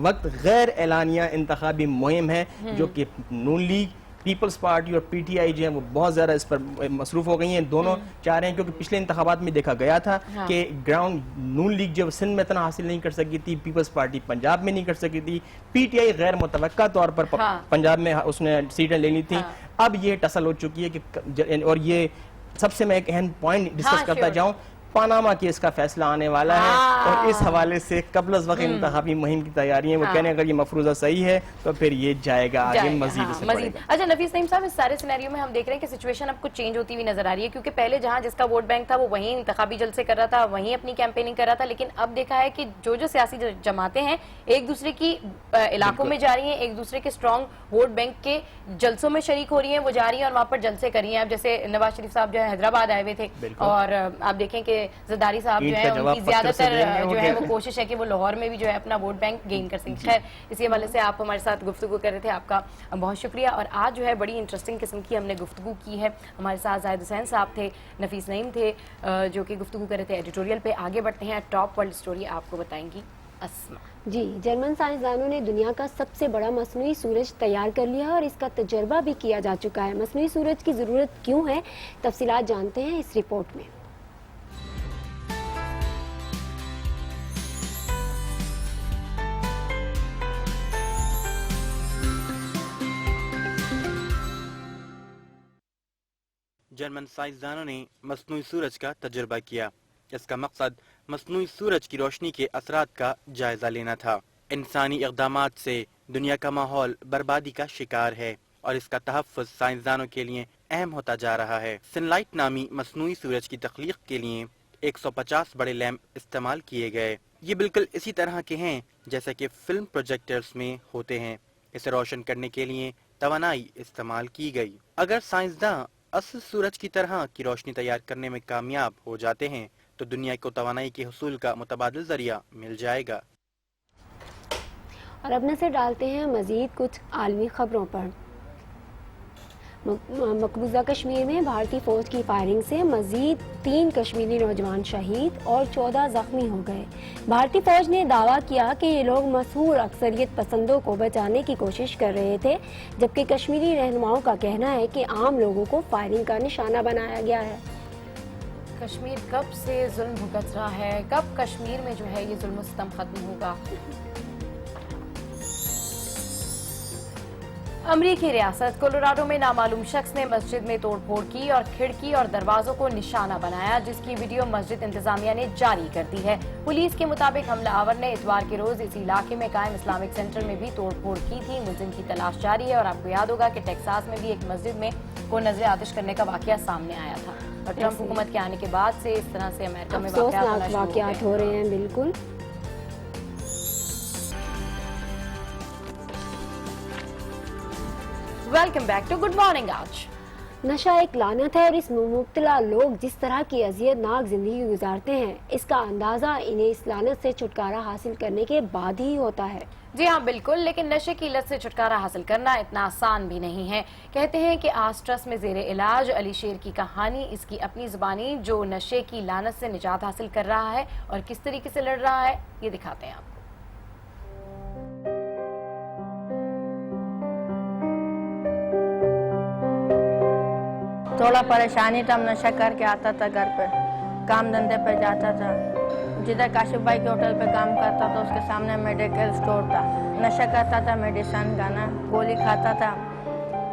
वक्त गैर एलानिया इंतखाबी मुहिम है जो कि नून लीग पीपल्स पार्टी और पीटीआई जो है वो बहुत ज़्यादा इस पर मसरूफ हो गई हैं। दोनों चाह रहे हैं, क्योंकि पिछले इंतखाबात में देखा गया था कि ग्राउंड नून लीग जब सिंध में इतना हासिल नहीं कर सकी थी, पीपल्स पार्टी पंजाब में नहीं कर सकी थी, पीटीआई गैर मुतवक्का तौर पर पंजाब में उसने सीटें लेनी थी। अब ये टसल हो चुकी है कि, और ये सबसे मैं एक अहम पॉइंट डिस्कस करता जाऊं, पानामा केस का फैसला आने वाला है और इस हवाले से कबल वक्त इंतखाबी मुहिम की तैयारियां वो कहने अगर ये मफरूजा सही है तो फिर ये जाएगा आगे मजीद। अच्छा नफीस नईम साहब, इस सारे सिनेरियो में हम देख रहे हैं कि सिचुएशन अब कुछ चेंज होती हुई नजर आ रही है, क्योंकि पहले जहां जिसका वोट बैंक था वो वहीं इंतखाबी जलसे कर रहा था, वहीं अपनी कैंपेनिंग कर रहा था, लेकिन अब देखा है कि जो जो सियासी जमातें हैं एक दूसरे की इलाकों में जा रही हैं, एक दूसरे के स्ट्रॉन्ग वोट बैंक के जलसों में शरीक हो रही हैं, वो जा रही हैं और वहां पर जलसे कर रही हैं। अब जैसे नवाज शरीफ साहब जो है हैदराबाद आए हुए थे और आप देखें कि जरदारी साहब जो है उनकी ज्यादातर जो है वो कोशिश है कि वो लाहौर में भी जो है अपना वोट बैंक गेन कर सकें। खैर, इसी हवाले से आप हमारे साथ गुफ्तगू कर रहे थे, आपका बहुत शुक्रिया। और आज जो है बड़ी इंटरेस्टिंग किस्म की हमने गुफ्तगू की है। हमारे साथ जाहिद हुसैन साहब थे, नफीस नईम थे जो कि गुफ्तगू कर रहे थे एडिटोरियल पे। आगे बढ़ते हैं, टॉप वर्ल्ड स्टोरी आपको बताएंगी अस्मा। जी, जर्मन साइंसदानों ने दुनिया का सबसे बड़ा मसनूई सूरज तैयार कर लिया है और इसका तजर्बा भी किया जा चुका है। मसनूई सूरज की ज़रूरत क्यों है, तफसीलात जानते हैं इस रिपोर्ट में। जर्मन साइंसदानों ने मसनूई सूरज का तजुर्बा किया। इसका मकसद मसनूई सूरज की रोशनी के असरात का जायजा लेना था। इंसानी इक़दामात से दुनिया का माहौल बर्बादी का शिकार है और इसका तहफ़्फ़ुज़ साइंसदानों के लिए अहम होता जा रहा है। सनलाइट नामी मसनूई सूरज की तख्लीक के लिए 150 बड़े लैंप इस्तेमाल किए गए। ये बिल्कुल इसी तरह के हैं जैसे कि फिल्म प्रोजेक्टर्स में होते हैं। इसे रोशन करने के लिए तवानाई इस्तेमाल की गई। अगर साइंसदान असल सूरज की तरह की रोशनी तैयार करने में कामयाब हो जाते हैं तो दुनिया को तवानाई के हुसूल का मुतबादिल जरिया मिल जाएगा। और अब नजर डालते हैं मजीद कुछ आलमी खबरों पर। मकबूजा कश्मीर में भारतीय फौज की फायरिंग से मजीद 3 कश्मीरी नौजवान शहीद और 14 जख्मी हो गए। भारतीय फौज ने दावा किया कि ये लोग मशहूर अक्सरियत पसंदों को बचाने की कोशिश कर रहे थे, जबकि कश्मीरी रहनुमाओं का कहना है कि आम लोगों को फायरिंग का निशाना बनाया गया है। कश्मीर कब से जुल्म भुगत रहा है, कब कश्मीर में जो है ये जुल्म सितम खत्म होगा। अमरीकी रियासत कोलोराडो में नामालूम शख्स ने मस्जिद में तोड़फोड़ की और खिड़की और दरवाजों को निशाना बनाया, जिसकी वीडियो मस्जिद इंतजामिया ने जारी कर दी है। पुलिस के मुताबिक हमलावर ने इतवार के रोज इस इलाके में कायम इस्लामिक सेंटर में भी तोड़फोड़ की थी। मुलजिम की तलाश जारी है और आपको याद होगा कि टेक्सास में भी एक मस्जिद में को नजर आतिश करने का वाकया सामने आया था और ट्रंप हुकूमत के आने के बाद से इस तरह से अमेरिका में वाकयात हो रहे हैं। बिल्कुल। Welcome back to good morning. आज नशा एक लानत है और इस मुब्तला लोग जिस तरह की अजियतनाक जिंदगी गुजारते हैं, इसका अंदाजा इन्हें इस लानत से छुटकारा हासिल करने के बाद ही होता है। जी हाँ बिल्कुल, लेकिन नशे की लत से छुटकारा हासिल करना इतना आसान भी नहीं है। कहते हैं कि आज ट्रस्ट में जेर इलाज अली शेर की कहानी, इसकी अपनी जुबानी, जो नशे की लानत से निजात हासिल कर रहा है और किस तरीके से लड़ रहा है, ये दिखाते हैं आपको। थोड़ा परेशानी था, नशा करके आता था घर पे, काम धंधे पे जाता था। जिधर काशिफ भाई के होटल पे काम करता था उसके सामने मेडिकल स्टोर था। नशा करता था, मेडिसिन का ना गोली खाता था,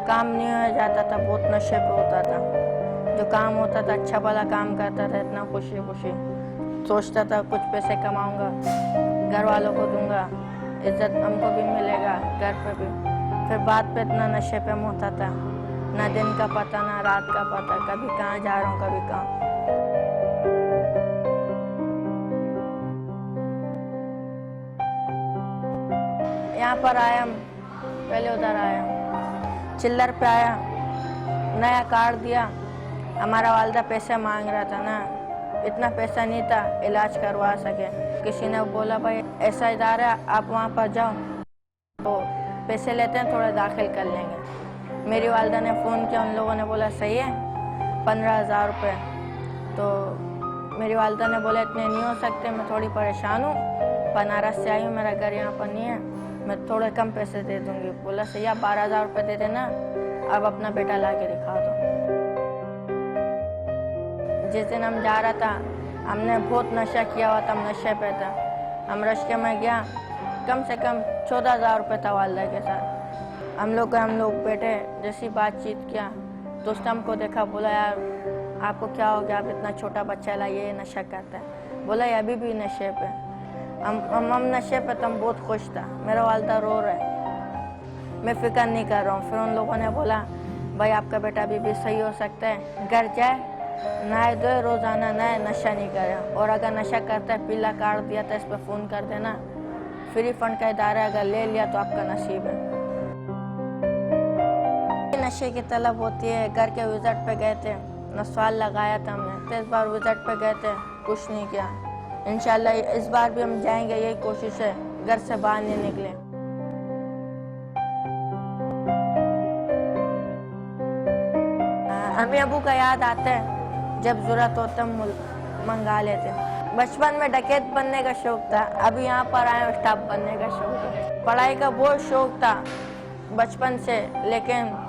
काम नहीं हो जाता था, बहुत नशे पे होता था। जो काम होता था अच्छा भला काम करता था, इतना खुशी खुशी सोचता था कुछ पैसे कमाऊंगा, घर वालों को दूंगा, इज्जत हमको भी मिलेगा घर पे भी। फिर बाद पे इतना नशे पे होता था, ना दिन का पता ना रात का पता, कभी कहाँ जा रहा हूँ कभी कहाँ। यहाँ पर आया, पहले उधर आया, चिल्लर पे आया, नया कार्ड दिया। हमारा वालदा पैसे मांग रहा था ना, इतना पैसा नहीं था इलाज करवा सके। किसी ने बोला भाई ऐसा इदारा है, आप वहाँ पर जाओ, तो पैसे लेते हैं, थोड़ा दाखिल कर लेंगे। मेरी वालदा ने फ़ोन किया, उन लोगों ने बोला सही है 15,000 रुपये। तो मेरी वालदा ने बोला इतने नहीं हो सकते, मैं थोड़ी परेशान हूँ, बनारस से आई हूँ, मेरा घर यहाँ पर नहीं है, मैं थोड़े कम पैसे दे दूँगी। बोला सही, आप 12,000 रुपये दे देना, अब अपना बेटा ला के दिखा दो। जिस दिन हम जा रहा था, हमने बहुत नशा किया हुआ था, हम नशे पे था। हम रश्के में गया, कम से कम 14,000 रुपये था वालदा के साथ। हम लोग बैठे, जैसी बातचीत किया तो उसने हमको देखा, बोला यार आपको क्या हो गया, आप इतना छोटा बच्चा लाइए ये नशा करता है। बोला ये अभी भी नशे पे। हम नशे पे तो हम बहुत खुश था। मेरा वालदा रो रहा है, मैं फिक्र नहीं कर रहा हूँ। फिर उन लोगों ने बोला भाई आपका बेटा अभी भी सही हो सकता है, घर जाए, नहाए धोए, रोजाना नहाए, नशा नहीं करे, और अगर नशा करता है, पीला कार्ड दिया था, इस पर फ़ोन कर देना, फ्री फंड का इदारा अगर ले लिया तो आपका नसीब है। नशे की तलब होती है। घर के विजिट पे गए थे, नस्वाल लगाया था हमने, तो इस बार विजिट पे गए थे, कुछ नहीं किया। इंशाल्लाह इस बार भी हम जाएंगे, यही कोशिश है, घर से बाहर नहीं निकले। हमें अबू का याद आता है, जब जरूरत होता मंगा लेते। बचपन में डकैत बनने का शौक था, अभी यहाँ पर आए स्टाफ बनने का शौक है। पढ़ाई का बहुत शौक था बचपन से, लेकिन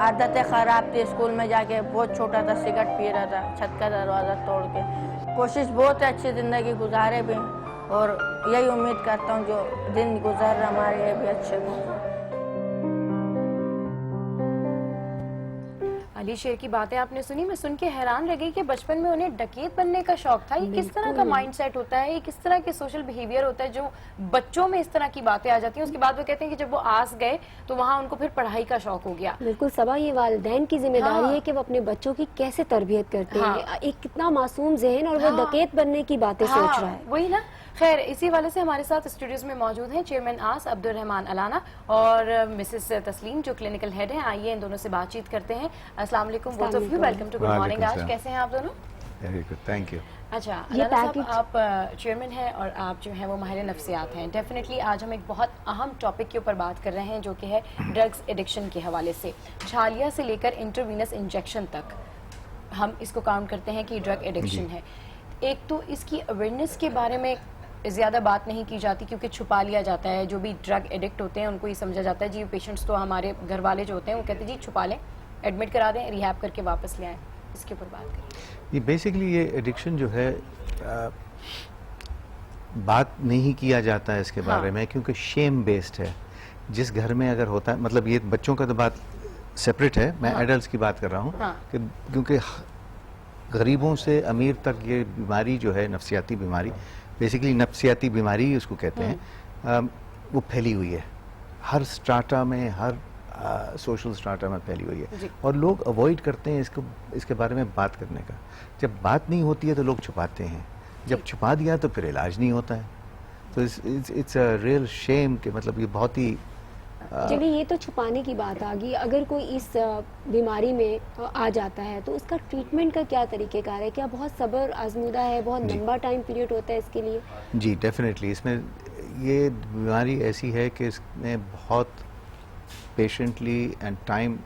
आदतें ख़राब थी। स्कूल में जाके बहुत छोटा था, सिगरेट पी रहा था, छत का दरवाज़ा तोड़ के। कोशिश बहुत है अच्छी ज़िंदगी गुजारे भी, और यही उम्मीद करता हूँ जो दिन गुजर रहा हमारे ये भी अच्छे गुजरे। अली शेर की बातें आपने सुनी, मैं सुन के हैरान रह गई कि बचपन में उन्हें डकैत बनने का शौक था। ये किस तरह का माइंडसेट होता है, ये किस तरह के सोशल बिहेवियर होता है जो बच्चों में इस तरह की बातें आ जाती हैं। उसके बाद वो कहते हैं कि जब वो आस गए तो वहाँ उनको फिर पढ़ाई का शौक हो गया। बिल्कुल सबा, ये वालिदैन की जिम्मेदारी है कि वो अपने बच्चों की कैसे तरबियत करते हैं। एक कितना मासूम जहन, और वो डकैत बनने की बातें सोच रहा है। वही ना। खैर, इसी वाले से हमारे साथ स्टूडियोज में मौजूद हैं चेयरमैन आस अब्दुल रहमान अलाना और मिसेस तस्लीम जो क्लिनिकल हेड हैं। आइए इन दोनों से बातचीत करते हैं। अस्सलाम वालेकुम both of you, welcome to good morning. आज कैसे हैं आप दोनों? Very good, thank you. अच्छा अलाना साहब, आप चेयरमैन हैं और आप जो हैं वो माहिर नफ्सियात हैं। डेफिनेटली आज हम एक बहुत अहम टॉपिक के ऊपर बात कर रहे हैं जो कि है ड्रग्स एडिक्शन के हवाले से। छालिया से लेकर इंट्रावीनस इंजेक्शन तक हम इसको काउंट करते हैं कि ड्रग एडिक्शन है। एक तो इसकी अवेयरनेस के बारे में ज़्यादा बात नहीं की जाती क्योंकि छुपा लिया जाता है। जो भी ड्रग एडिक्ट होते हैं उनको ये समझा जाता है जी पेशेंट्स तो हमारे घर वाले जो होते हैं वो कहते हैं जी छुपा लें, एडमिट करा दें, रिहैब करके वापस ले आएँ। इसके ऊपर बात करें। ये बेसिकली ये एडिक्शन जो है बात नहीं किया जाता है इसके बारे में क्योंकि शेम बेस्ड है। जिस घर में अगर होता है, मतलब ये बच्चों का तो बात सेपरेट है, मैं एडल्ट्स की बात कर रहा हूँ कि क्योंकि गरीबों से अमीर तक ये बीमारी जो है नफ्सियाती बीमारी, बेसिकली नफ्सियाती बीमारी ही उसको कहते हैं, वो फैली हुई है हर स्ट्राटा में, हर सोशल स्ट्राटा में फैली हुई है और लोग अवॉइड करते हैं इसके बारे में बात करने का। जब बात नहीं होती है तो लोग छुपाते हैं, जब छुपा दिया तो फिर इलाज नहीं होता है। तो इट्स अ रियल शेम कि मतलब ये बहुत ही चलिए ये तो छुपाने की बात आ गई। अगर कोई इस बीमारी में आ जाता है तो उसका ट्रीटमेंट का क्या तरीक़ेकार है? क्या बहुत सब्र आजमूदा है, बहुत लंबा टाइम पीरियड होता है इसके लिए? जी डेफिनेटली, इसमें ये बीमारी ऐसी है कि इसमें बहुत पेशेंटली एंड टाइम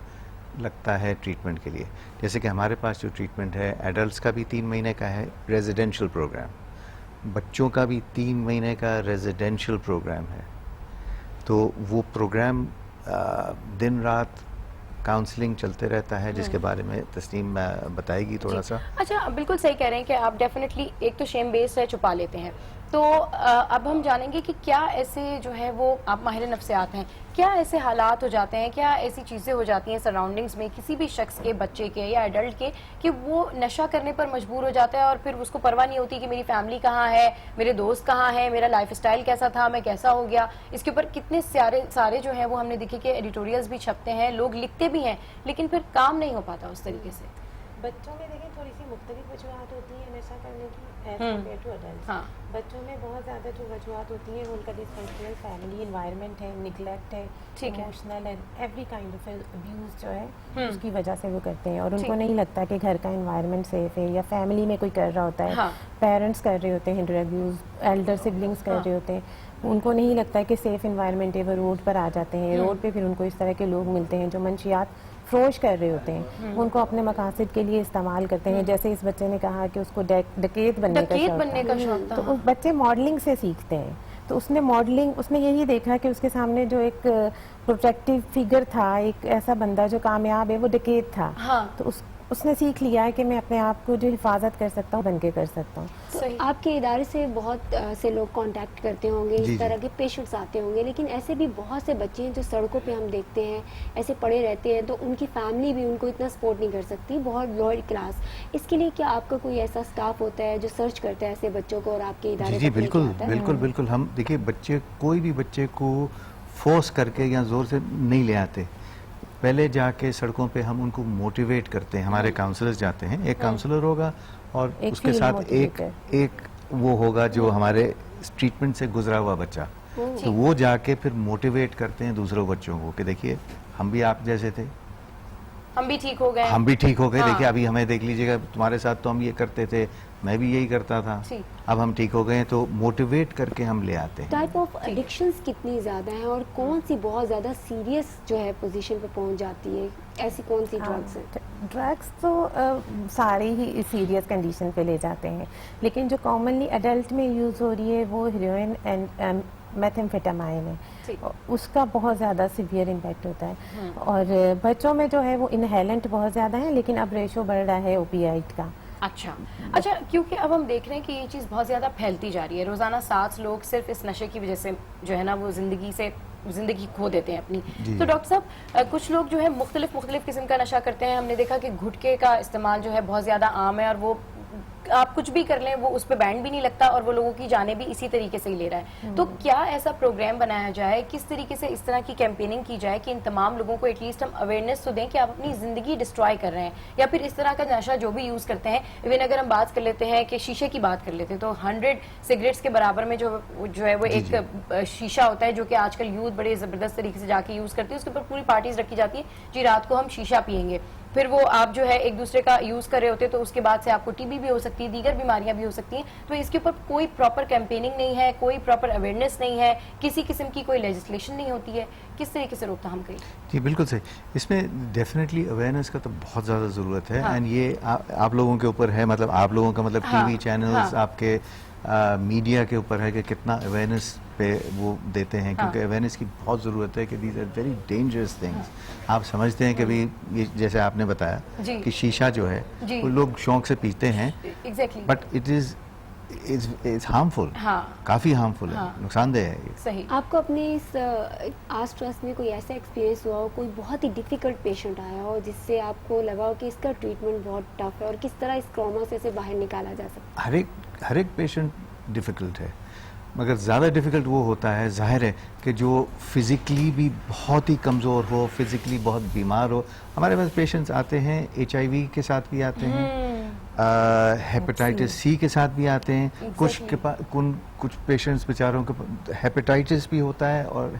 लगता है ट्रीटमेंट के लिए। जैसे कि हमारे पास जो ट्रीटमेंट है एडल्ट्स का भी 3 महीने का है रेजिडेंशियल प्रोग्राम, बच्चों का भी 3 महीने का रेजिडेंशियल प्रोग्राम है। तो वो प्रोग्राम दिन रात काउंसलिंग चलते रहता है जिसके बारे में तस्नीम बताएगी थोड़ा सा। अच्छा, बिल्कुल सही कह रहे हैं कि आप डेफिनेटली एक तो शेम बेस्ड है, छुपा लेते हैं। तो अब हम जानेंगे कि क्या ऐसे जो है वो, आप माहिर नफ्सियात हैं, क्या ऐसे हालात हो जाते हैं, क्या ऐसी चीज़ें हो जाती हैं सराउंडिंग्स में किसी भी शख्स के, बच्चे के या एडल्ट के, कि वो नशा करने पर मजबूर हो जाता है और फिर उसको परवाह नहीं होती कि मेरी फैमिली कहाँ है, मेरे दोस्त कहाँ हैं, मेरा लाइफस्टाइल कैसा था, मैं कैसा हो गया। इसके ऊपर कितने सारे जो हैं वो हमने देखे कि एडिटोरियल्स भी छपते हैं, लोग लिखते भी हैं, लेकिन फिर काम नहीं हो पाता उस तरीके से। बच्चों में देखें थोड़ी सी मुख्तलिफ वजूहत होती हैं नशा करने की एज कम्पेयर टू अडल्ट। बच्चों में बहुत ज़्यादा जो वजूहत होती हैं वो उनका डिस्फंक्शनल फैमिली इन्वायरमेंट है, निगलेक्ट है, emotional and every kind of abuse जो है उसकी वजह से वो करते हैं और उनको नहीं लगता कि घर का इन्वायरमेंट सेफ है या फैमिली में कोई कर रहा होता है, पेरेंट्स कर रहे होते हैं ड्रग यूज़, एल्डर सिबलिंग्स कर रहे होते हैं, उनको नहीं लगता है कि सेफ इन्वायरमेंट है, वो रोड पर आ जाते हैं। रोड पे फिर उनको इस तरह के लोग मिलते हैं जो मंशियात फरोश कर रहे होते हैं, उनको अपने मकासद के लिए इस्तेमाल करते हैं। जैसे इस बच्चे ने कहा कि उसको डकैत बनने का शौक था, तो बच्चे मॉडलिंग से सीखते हैं। तो उसने मॉडलिंग, उसने यही देखा कि उसके सामने जो एक प्रोटेक्टिव फिगर था, एक ऐसा बंदा जो कामयाब है, वो डकैत था। तो उसने सीख लिया है कि मैं अपने आप को जो हिफाजत कर सकता हूँ बन के कर सकता हूँ। तो आपके इदारे से बहुत से लोग कांटेक्ट करते होंगे, इस तरह के पेशेंट्स आते होंगे, लेकिन ऐसे भी बहुत से बच्चे हैं जो सड़कों पे हम देखते हैं ऐसे पड़े रहते हैं, तो उनकी फैमिली भी उनको इतना सपोर्ट नहीं कर सकती, बहुत लोअर क्लास। इसके लिए क्या आपका कोई ऐसा स्टाफ होता है जो सर्च करता है ऐसे बच्चों को और आपके इदारे? जी बिल्कुल बिल्कुल बिल्कुल। हम देखिए, बच्चे, कोई भी बच्चे को फोर्स करके या जोर से नहीं ले आते। पहले जाके सड़कों पे हम उनको मोटिवेट करते हैं, हमारे काउंसलर्स जाते हैं, एक काउंसलर होगा और उसके साथ एक वो होगा जो हमारे ट्रीटमेंट से गुजरा हुआ बच्चा, तो वो जाके फिर मोटिवेट करते हैं दूसरों बच्चों को कि देखिए हम भी आप जैसे थे, हम भी ठीक हो गए, हम भी ठीक हो गए। देखिए अभी हमें देख लीजिएगा, तुम्हारे साथ तो हम ये करते थे, मैं भी यही करता था, अब हम ठीक हो गए। तो मोटिवेट करके हम ले आते हैं। टाइप ऑफ एडिक्शंस कितनी ज़्यादा हैं और कौन सी बहुत ज़्यादा सीरियस जो है पोजीशन पे पहुंच जाती है, ऐसी कौन सी ड्रग्स हैं? ड्रग्स तो सारे ही सीरियस कंडीशन पे ले जाते हैं, लेकिन जो कॉमनली अडल्ट में यूज़ हो रही है वो हीरोइन एंड मेथाम्फेटामाइन है, उसका बहुत ज़्यादा सीवियर इम्पैक्ट होता है। और बच्चों में जो है वो इनहेलेंट बहुत ज़्यादा है, लेकिन अब रेशो बढ़ रहा है ओपियाइड का। अच्छा, क्योंकि अब हम देख रहे हैं कि ये चीज़ बहुत ज़्यादा फैलती जा रही है। रोज़ाना 7 लोग सिर्फ इस नशे की वजह से जो है ना वो ज़िंदगी खो देते हैं अपनी। तो डॉक्टर साहब, कुछ लोग जो है मुख्तलिफ किस्म का नशा करते हैं। हमने देखा कि गुटखे का इस्तेमाल जो है बहुत ज़्यादा आम है और वो आप कुछ भी कर लें वो उस पर बैंड भी नहीं लगता और वो लोगों की जानें भी इसी तरीके से ही ले रहा है। तो क्या ऐसा प्रोग्राम बनाया जाए, किस तरीके से इस तरह की कैंपेनिंग की जाए कि इन तमाम लोगों को एटलीस्ट हम अवेयरनेस तो दें कि आप अपनी ज़िंदगी डिस्ट्रॉय कर रहे हैं, या फिर इस तरह का नशा जो भी यूज़ करते हैं। इवन अगर हम बात कर लेते हैं कि शीशे की बात कर लेते हैं तो 100 सिगरेट्स के बराबर में जो है वो एक शीशा होता है, जो कि आजकल यूथ बड़े ज़बरदस्त तरीके से जाके यूज़ करती है। उसके ऊपर पूरी पार्टीज रखी जाती है जी, रात को हम शीशा पियेंगे। फिर वो आप जो है एक दूसरे का यूज़ कर रहे होते हैं, तो उसके बाद से आपको टीबी भी हो सकती है, दीगर बीमारियां भी हो सकती हैं। तो इसके ऊपर कोई प्रॉपर कैंपेनिंग नहीं है, कोई प्रॉपर अवेयरनेस नहीं है, किसी किस्म की कोई लेजिस्लेशन नहीं होती है। किस तरीके से रोकथाम करें? जी बिल्कुल सही। इसमें डेफिनेटली अवेयरनेस का तो बहुत ज़्यादा ज़रूरत है। एंड ये आप लोगों के ऊपर है, मतलब आप लोगों का मतलब टीवी चैनल्स, आपके मीडिया के ऊपर है कि कितना अवेयरनेस पे वो देते हैं, क्योंकि अवेयरनेस की बहुत ज़रूरत है कि these are very dangerous things. आप समझते हैं कि भाई ये जैसे आपने बताया कि शीशा जो है वो लोग शौक से पीते हैं, बट इट इज हार्मफुल, काफ़ी हार्मफुल है, नुकसानदेह है। सही। आपको अपने इस आस ट्रस्ट में कोई ऐसा एक्सपीरियंस हुआ हो, कोई बहुत ही डिफिकल्ट पेशेंट आया हो जिससे आपको लगा हो कि इसका ट्रीटमेंट बहुत टफ है और किस तरह इस ट्रॉमा से बाहर निकाला जा सकता है? हर एक पेशेंट डिफ़िकल्ट है, मगर ज़्यादा डिफ़िकल्ट वो होता है, जाहिर है कि जो फिज़िकली भी बहुत ही कमज़ोर हो, फिज़िकली बहुत बीमार हो। हमारे पास पेशेंट्स आते हैं HIV के साथ भी आते हैं, हेपेटाइटिस C के साथ भी आते हैं। कुछ पेशेंट्स बेचारों को हेपेटाइटिस भी होता है और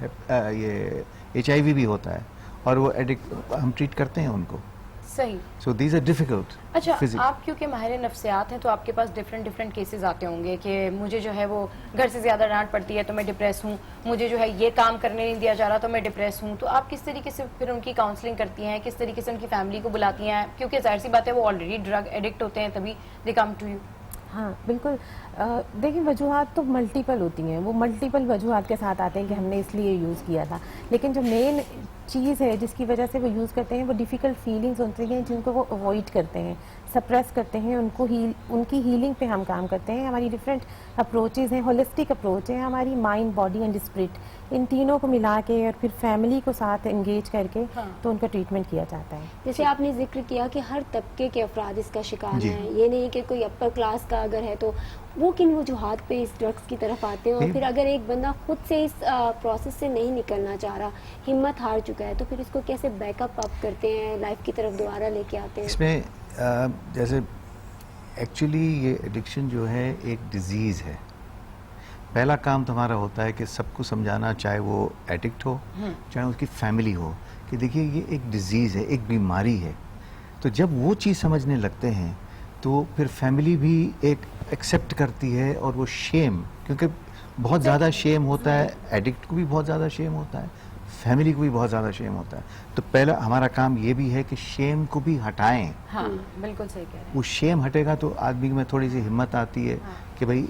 ये HIV भी होता है, और वो एडिक्ट हम ट्रीट करते हैं उनको। सही। So these are difficult. अच्छा, आप क्योंकि माहिर नफ्सियात हैं तो आपके पास डिफरेंट केसेस आते होंगे कि मुझे जो है वो घर से ज़्यादा डांट पड़ती है तो मैं डिप्रेस हूँ, मुझे जो है ये काम करने नहीं दिया जा रहा तो मैं डिप्रेस हूँ। तो आप किस तरीके से फिर उनकी काउंसलिंग करती हैं, किस तरीके से उनकी फैमिली को बुलाती हैं? क्योंकि जाहिर सी बात है वो ऑलरेडी ड्रग एडिक्ट होते हैं, तभी दे कम टू यू। हाँ बिल्कुल। देखिए, वजूहात तो मल्टीपल होती हैं, वो मल्टीपल वजूहात के साथ आते हैं कि हमने इसलिए यूज़ किया था, लेकिन जो मेन चीज़ है जिसकी वजह से वो यूज़ करते हैं वो डिफ़िकल्ट फीलिंग्स होती हैं जिनको वो अवॉइड करते हैं, सप्रेस करते हैं, उनकी हीलिंग पे हम काम करते हैं। हमारी डिफरेंट अप्रोचेज़ हैं, होलिस्टिक अप्रोच है हमारी, माइंड, बॉडी एंड स्पिरिट, इन तीनों को मिला के और फिर फैमिली को साथ एंगेज करके तो उनका ट्रीटमेंट किया जाता है। जैसे आपने जिक्र किया कि हर तबके के अफराद इसका शिकार हैं, ये नहीं कि कोई अपर क्लास का अगर है तो वो किन वजूहात पे इस ड्रग्स की तरफ आते हैं, और फिर अगर एक बंदा खुद से इस प्रोसेस से नहीं निकलना चाह रहा, हिम्मत हार चुका है, तो फिर इसको कैसे बैकअप अप करते हैं, लाइफ की तरफ दोबारा लेके आते हैं? इसमें जैसे एक्चुअली ये एडिक्शन जो है एक डिजीज़ है। पहला काम तुम्हारा होता है कि सबको समझाना, चाहे वो एडिक्ट हो चाहे उसकी फैमिली हो, कि देखिए ये एक डिजीज़ है, एक बीमारी है। तो जब वो चीज़ समझने लगते हैं तो फिर फैमिली भी एक एक्सेप्ट करती है, और वो शेम, क्योंकि बहुत ज़्यादा शेम होता है, एडिक्ट को भी बहुत ज़्यादा शेम होता है, फैमिली को भी बहुत ज़्यादा शेम होता है। तो पहला हमारा काम ये भी है कि शेम को भी हटाएं। बिल्कुल सही कह रहे हैं। वो शेम हटेगा तो आदमी में थोड़ी सी हिम्मत आती है कि भाई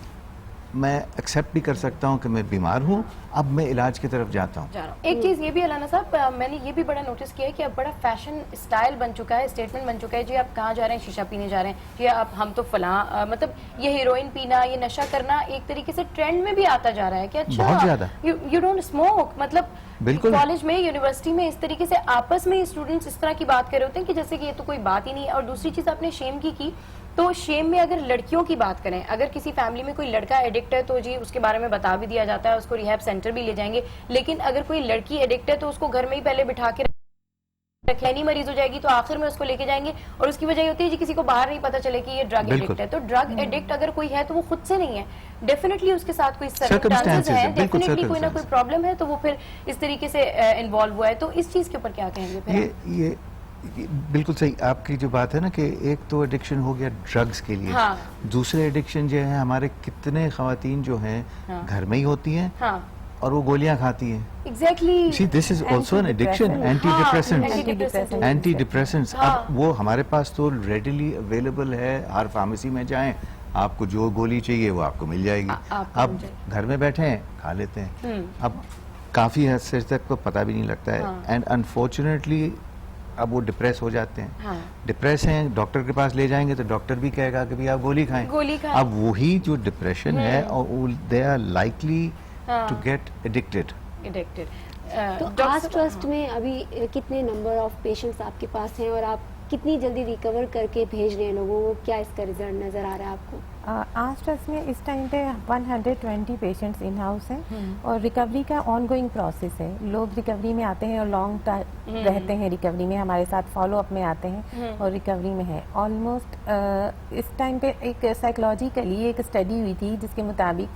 मैं एक्सेप्ट भी कर सकता हूँ कि मैं बीमार हूँ, अब मैं इलाज की तरफ जाता हूँ। एक चीज ये भी अलाना साहब, मैंने ये भी बड़ा नोटिस किया है कि अब बड़ा फैशन स्टाइल बन चुका है, स्टेटमेंट बन चुका है, जी आप कहाँ जा रहे हैं, शीशा पीने जा रहे हैं, जी आप हम तो फलां, मतलब ये हीरोइन पीना, ये नशा करना एक तरीके से ट्रेंड में भी आता जा रहा है कि अच्छा बहुत ज्यादा। यू डोंट स्मोक, मतलब बिल्कुल कॉलेज में, यूनिवर्सिटी में इस तरीके से आपस में स्टूडेंट्स इस तरह की बात कर रहे होते हैं कि जैसे कि ये तो कोई बात ही नहीं है। और दूसरी चीज आपने शेम की तो शेम में अगर लड़कियों की बात करें, अगर किसी फैमिली में कोई लड़का एडिक्ट है तो जी उसके बारे में बता भी दिया जाता है, उसको रिहैब सेंटर भी ले जाएंगे, लेकिन अगर कोई लड़की एडिक्ट है तो उसको घर में ही पहले बिठा के रखनी, मरीज हो जाएगी तो आखिर में उसको लेके जाएंगे, और उसकी वजह होती है जी किसी को बाहर नहीं पता चले कि ये ड्रग एडिक्ट है। तो ड्रग एडिक्ट अगर कोई है तो वो खुद से नहीं है, डेफिनेटली उसके साथ कोई सर्कमस्टेंसेस है, डेफिनेटली कोई ना कोई प्रॉब्लम है, तो वो फिर इस तरीके से इन्वॉल्व हुआ है। तो इस चीज के ऊपर क्या कहेंगे फिर? ये बिल्कुल सही आपकी जो बात है ना कि एक तो एडिक्शन हो गया ड्रग्स के लिए, हाँ। दूसरे एडिक्शन जो है हमारे कितने खवातीन जो हैं हाँ। घर में ही होती हैं, हाँ। और वो गोलियां खाती हैं। Exactly. See, this is also an addiction. Anti depressants. अब वो हमारे पास तो रेडिली अवेलेबल है, हर फार्मेसी में जाएं, आपको जो गोली चाहिए वो आपको मिल जाएगी। अब घर में बैठे हैं, खा लेते हैं। अब काफी हद से तक तो पता भी नहीं लगता है, एंड अनफॉर्चुनेटली अब वो डिप्रेस हो जाते हैं। हाँ। डिप्रेस हैं, डॉक्टर के पास ले जाएंगे तो डॉक्टर भी कहेगा कि भाई आप गोली खाएं। अब वही जो डिप्रेशन है, और they are likely to get addicted. तो आज ट्रस्ट में अभी कितने नंबर ऑफ पेशेंट्स आपके पास हैं और आप कितनी जल्दी रिकवर करके भेज रहे हैं लोगों को, क्या इसका रिजल्ट नजर आ रहा है आपको? आज ट्रस्ट में इस टाइम पे 120 पेशेंट्स इन हाउस हैं और रिकवरी का ऑनगोइंग प्रोसेस है। लोग रिकवरी में आते हैं और लॉन्ग टाइम रहते हैं रिकवरी में, हमारे साथ फॉलो अप में आते हैं और रिकवरी में है ऑलमोस्ट। इस टाइम पे एक साइकोलॉजिकली एक स्टडी हुई थी जिसके मुताबिक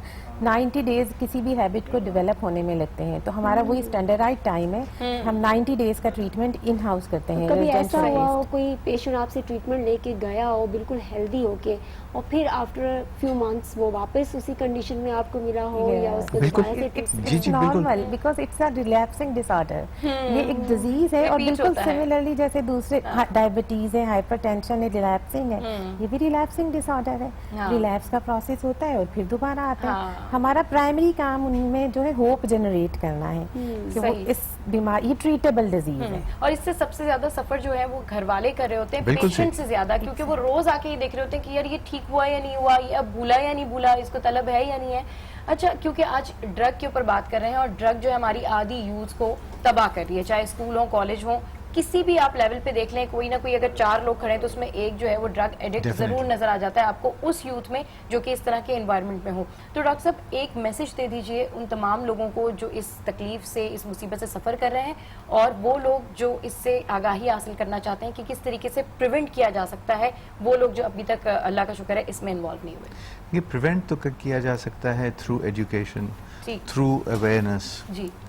90 डेज किसी भी हैबिट को डेवलप होने में लगते हैं, तो हमारा वही स्टैंडर्डाइज टाइम है। हम 90 डेज का ट्रीटमेंट इन हाउस करते हैं। कभी ऐसा हुआ हो कोई पेशेंट आपसे ट्रीटमेंट लेके गया हो बिल्कुल हेल्दी होके, और फिर आफ्टर फ्यू मंथ्स वो वापस उसी कंडीशन में आपको मिला हो, या उसको normal, because it's a relapsing disorder. ये एक डिजीज है और बिल्कुल सिमिलरली जैसे दूसरे डायबिटीज है, हाइपरटेंशन है, रिलैप्सिंग है, ये भी रिलैप्सिंग डिसऑर्डर है। रिलैप्स का प्रोसेस होता है और फिर दोबारा आता है। हमारा प्राइमरी काम उनमें जो है होप जनरेट करना है कि वो इस बीमारी, ये ट्रीटेबल डिजीज है। और इससे सबसे ज्यादा सफर जो है वो घर वाले कर रहे होते हैं पेशेंट से ज्यादा, क्योंकि वो रोज आके ये देख रहे होते हैं कि यार ये ठीक हुआ या नहीं हुआ, ये अब भूला या नहीं भूला, इसको तलब है या नहीं है। अच्छा, क्योंकि आज ड्रग के ऊपर बात कर रहे हैं और ड्रग जो है हमारी आधी यूथ को तबाह कर रही है, चाहे स्कूल हो, कॉलेज हो, किसी भी आप लेवल पे देख लें, कोई ना कोई अगर 4 लोग खड़े हैं तो उसमें एक जो है वो ड्रग एडिक्ट जरूर नजर आ जाता है आपको उस यूथ में जो कि इस तरह के एनवायरनमेंट में हो। तो डॉक्टर साहब एक मैसेज दे दीजिए उन तमाम लोगों को जो इस तकलीफ से, इस मुसीबत से सफर कर रहे हैं, और वो लोग जो इससे आगाही हासिल करना चाहते हैं कि किस तरीके से प्रिवेंट किया जा सकता है, वो लोग जो अभी तक अल्लाह का शुक्र है इसमें इन्वॉल्व नहीं हुए। ये प्रिवेंट तो किया जा सकता है थ्रू एजुकेशन, थ्रू अवेयरनेस,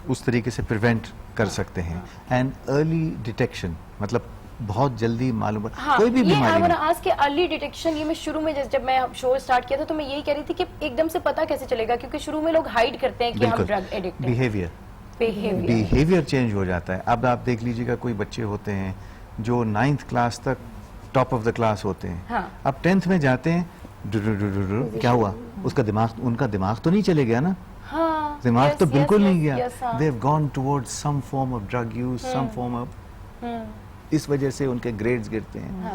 उस तरीके से प्रिवेंट कर सकते हैं। एंड अर्ली डिटेक्शन, मतलब बहुत जल्दी मालूम, कोई भी बीमारी में आज के अर्ली डिटेक्शन, ये मैं शुरू में जब मैं शो स्टार्ट किया था तो मैं यही कह रही थी कि एकदम से पता कैसे चलेगा, क्योंकि शुरू में लोग हाइड करते हैं कि हम ड्रग एडिक्ट हैं। बिहेवियर चेंज हो जाता है। अब आप देख लीजिएगा, कोई बच्चे होते हैं जो 9th क्लास तक टॉप ऑफ द क्लास होते हैं, अब 10th में जाते हैं, क्या हुआ, उसका दिमाग, उनका दिमाग तो नहीं चले गया ना, दिमाग तो बिल्कुल नहीं गया। They have gone towards some form of drug use, some form of, इस वजह से उनके ग्रेड्स गिरते हैं।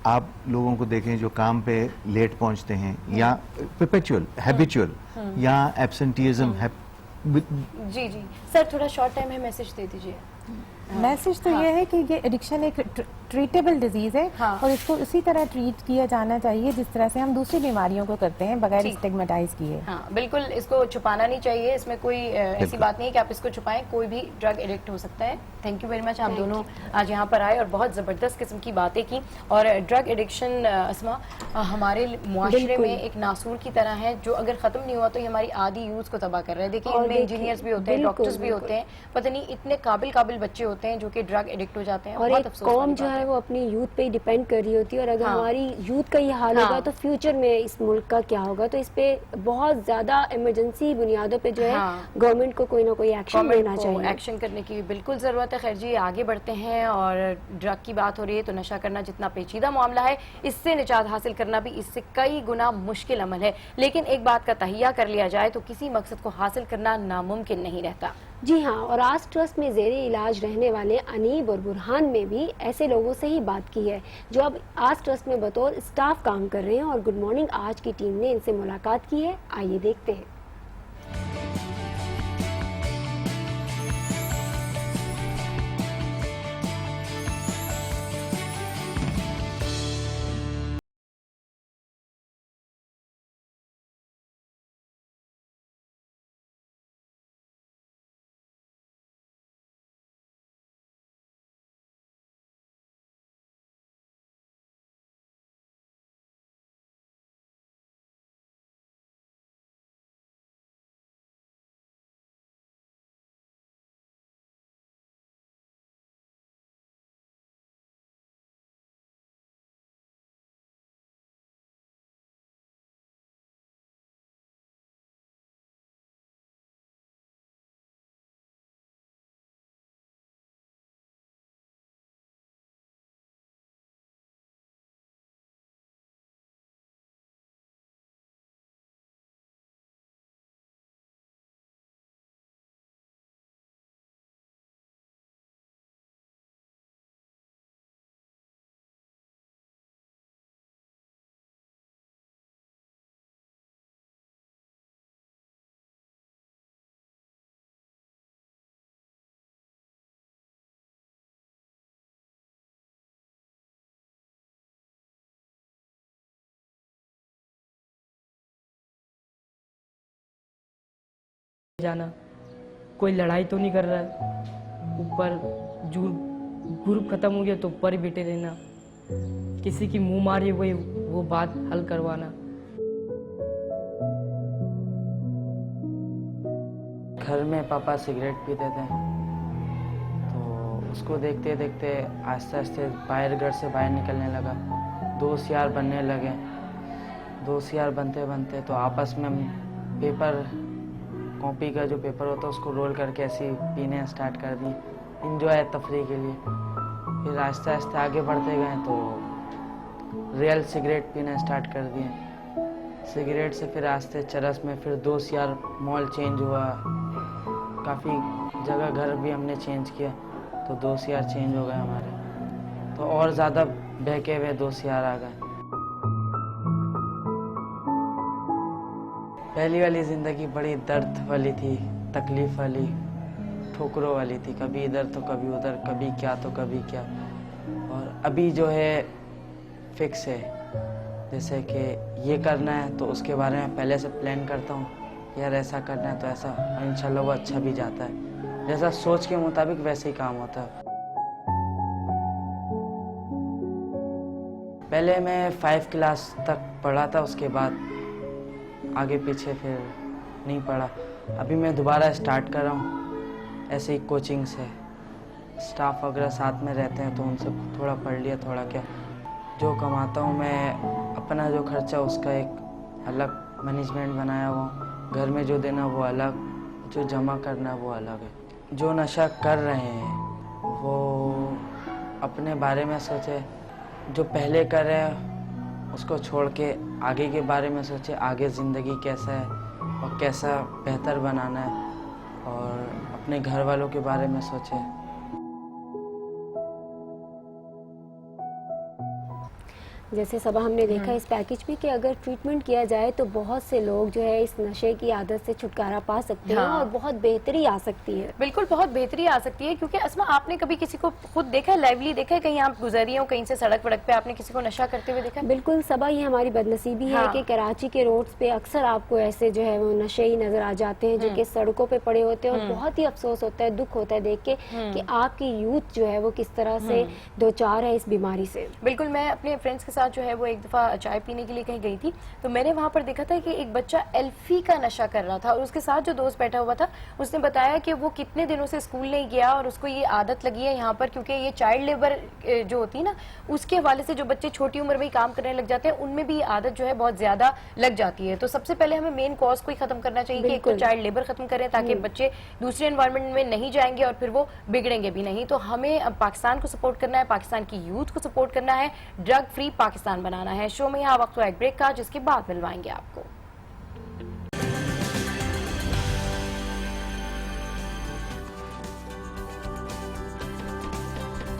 आप लोगों को देखें जो काम पे लेट पहुंचते हैं, या परपेचुअल हैबिचुअल, या एब्सेंटीइज्म। जी सर, थोड़ा शॉर्ट टाइम है, मैसेज दे दीजिए। मैसेज तो ये है कि ये एडिक्शन एक ट्रीटेबल डिजीज है और इसको उसी तरह ट्रीट किया जाना चाहिए जिस तरह से हम दूसरी बीमारियों को करते हैं, बगैर स्टिग्मेटाइज किए। बिल्कुल, इसको छुपाना नहीं चाहिए, इसमें कोई ऐसी बात नहीं है कि आप इसको छुपाएं, कोई भी ड्रग एडिक्ट हो सकता है। थैंक यू वेरी मच, आप दोनों आज यहाँ पर आए और बहुत ज़बरदस्त किस्म की बातें की। और ड्रग एडिक्शन अस्मा हमारे मुआशरे में एक नासूर की तरह है जो अगर ख़त्म नहीं हुआ तो ये हमारी आधी यूथ को तबाह कर रहा है। देखिए, इनमें इंजीनियर्स भी होते हैं, डॉक्टर्स भी होते हैं, पता नहीं इतने काबिल बच्चे होते हैं जो कि ड्रग एडिक्ट हो जाते हैं। और एक कौम जो है है वो अपनी यूथ पे ही डिपेंड कर रही होती है, और अगर हाँ। हमारी यूथ का ये हाल होगा तो फ्यूचर में इस मुल्क का क्या होगा। तो इस पे बहुत ज्यादा इमरजेंसी बुनियादों पे जो है गवर्नमेंट को कोई ना कोई एक्शन लेना चाहिए, एक्शन करने की बिल्कुल ज़रूरत है। खैर जी, आगे बढ़ते हैं। और ड्रग की बात हो रही है तो नशा करना जितना पेचीदा मामला है, इससे निजात हासिल करना भी इससे कई गुना मुश्किल अमल है। लेकिन एक बात का तहिया कर लिया जाए तो किसी मकसद को हासिल करना नामुमकिन नहीं रहता। जी हाँ, और आज ट्रस्ट में ज़ेरे इलाज रहने वाले अनीब और बुरहान में भी ऐसे लोगों से ही बात की है जो अब आज ट्रस्ट में बतौर स्टाफ काम कर रहे हैं, और गुड मॉर्निंग आज की टीम ने इनसे मुलाकात की है। आइए देखते हैं। जाना, कोई लड़ाई तो नहीं कर रहा है, ऊपर जो ग्रुप खत्म हो गया तो ऊपर ही बैठे रहना, किसी की मुंह मारी हुई वो बात हल करवाना। घर में पापा सिगरेट पीते थे, तो उसको देखते देखते आस्ते आस्ते घर से बाहर निकलने लगा, दोस्त यार बनने लगे। दोस्त यार बनते बनते तो आपस में पेपर, कॉपी का जो पेपर होता है उसको रोल करके ऐसे पीने स्टार्ट कर दी, इंजॉय तफरी के लिए। फिर आहिस्ते आहिस्ते आगे बढ़ते गए तो रियल सिगरेट पीना स्टार्ट कर दिए। सिगरेट से फिर आस्ते चरस में फिर दोस्त यार, मॉल चेंज हुआ, काफ़ी जगह घर भी हमने चेंज किया, तो दोस्त यार चेंज हो गए हमारे, तो और ज़्यादा बहके हुए दोस्त यार आ गए। पहली वाली ज़िंदगी बड़ी दर्द वाली थी, तकलीफ़ वाली, ठोकरों वाली थी, कभी इधर तो कभी उधर, कभी क्या तो कभी क्या। और अभी जो है फिक्स है, जैसे कि ये करना है तो उसके बारे में पहले से प्लान करता हूँ, यार ऐसा करना है तो ऐसा, और इंशाल्लाह वो अच्छा भी जाता है, जैसा सोच के मुताबिक वैसे ही काम होता है। पहले मैं 5 क्लास तक पढ़ा था, उसके बाद आगे पीछे फिर नहीं पढ़ा। अभी मैं दोबारा स्टार्ट कर रहा हूँ, ऐसे ही कोचिंग से, स्टाफ वगैरह साथ में रहते हैं तो उनसे थोड़ा पढ़ लिया, थोड़ा क्या। जो कमाता हूँ मैं, अपना जो खर्चा उसका एक अलग मैनेजमेंट बनाया हुआ, घर में जो देना वो अलग, जो जमा करना वो अलग है। जो नशा कर रहे हैं वो अपने बारे में सोचे, जो पहले कर रहे हैं उसको छोड़ के आगे के बारे में सोचे, आगे ज़िंदगी कैसा है और कैसा बेहतर बनाना है, और अपने घर वालों के बारे में सोचे। जैसे सबा हमने देखा इस पैकेज में कि अगर ट्रीटमेंट किया जाए तो बहुत से लोग जो है इस नशे की आदत से छुटकारा पा सकते हैं, और बहुत बेहतरी आ सकती है। बिल्कुल, बहुत बेहतरी आ सकती है। क्योंकि अस्मा, आपने कभी किसी को खुद देखा है, लाइवली देखा है, कहीं आप गुजरी हो, कहीं से सड़क वड़क पे आपने किसी को नशा करते हुए देखा है? बिल्कुल सबा, ये हमारी बदनसीबी है कि कराची के रोड्स पे अक्सर आपको ऐसे जो है वो नशे ही नजर आ जाते हैं जो कि सड़कों पे पड़े होते हैं, और बहुत ही अफसोस होता है, दुख होता है देख के कि आपकी यूथ जो है वो किस तरह से दो चार है इस बीमारी से। बिल्कुल, मैं अपने फ्रेंड्स के साथ जो है वो एक दफ़ा चाय पीने के लिए कहीं गई थी, तो मैंने वहाँ पर देखा था कि एक बच्चा एल्फी का नशा कर रहा था और उसके साथ जो दोस्त बैठा हुआ था उसने बताया कि वो कितने दिनों से स्कूल नहीं गया और उसको ये आदत लगी है यहाँ पर, क्योंकि ये चाइल्ड लेबर जो होती है ना, उसके हवाले से जो बच्चे छोटी उम्र में ही काम करने लग जाते हैं उनमें भी आदत जो है बहुत ज्यादा लग जाती है। तो सबसे पहले हमें मेन कॉज को ही खत्म करना चाहिए कि एक तो चाइल्ड लेबर खत्म करें ताकि बच्चे दूसरे एनवायरनमेंट में नहीं जाएंगे और फिर वो बिगड़ेंगे भी नहीं। तो हमें अब पाकिस्तान को सपोर्ट करना है, पाकिस्तान की यूथ को सपोर्ट करना है, ड्रग फ्री पाकिस्तान बनाना है। शो में यहाँ वक्त एक ब्रेक का, जिसके बाद मिलवाएंगे आपको।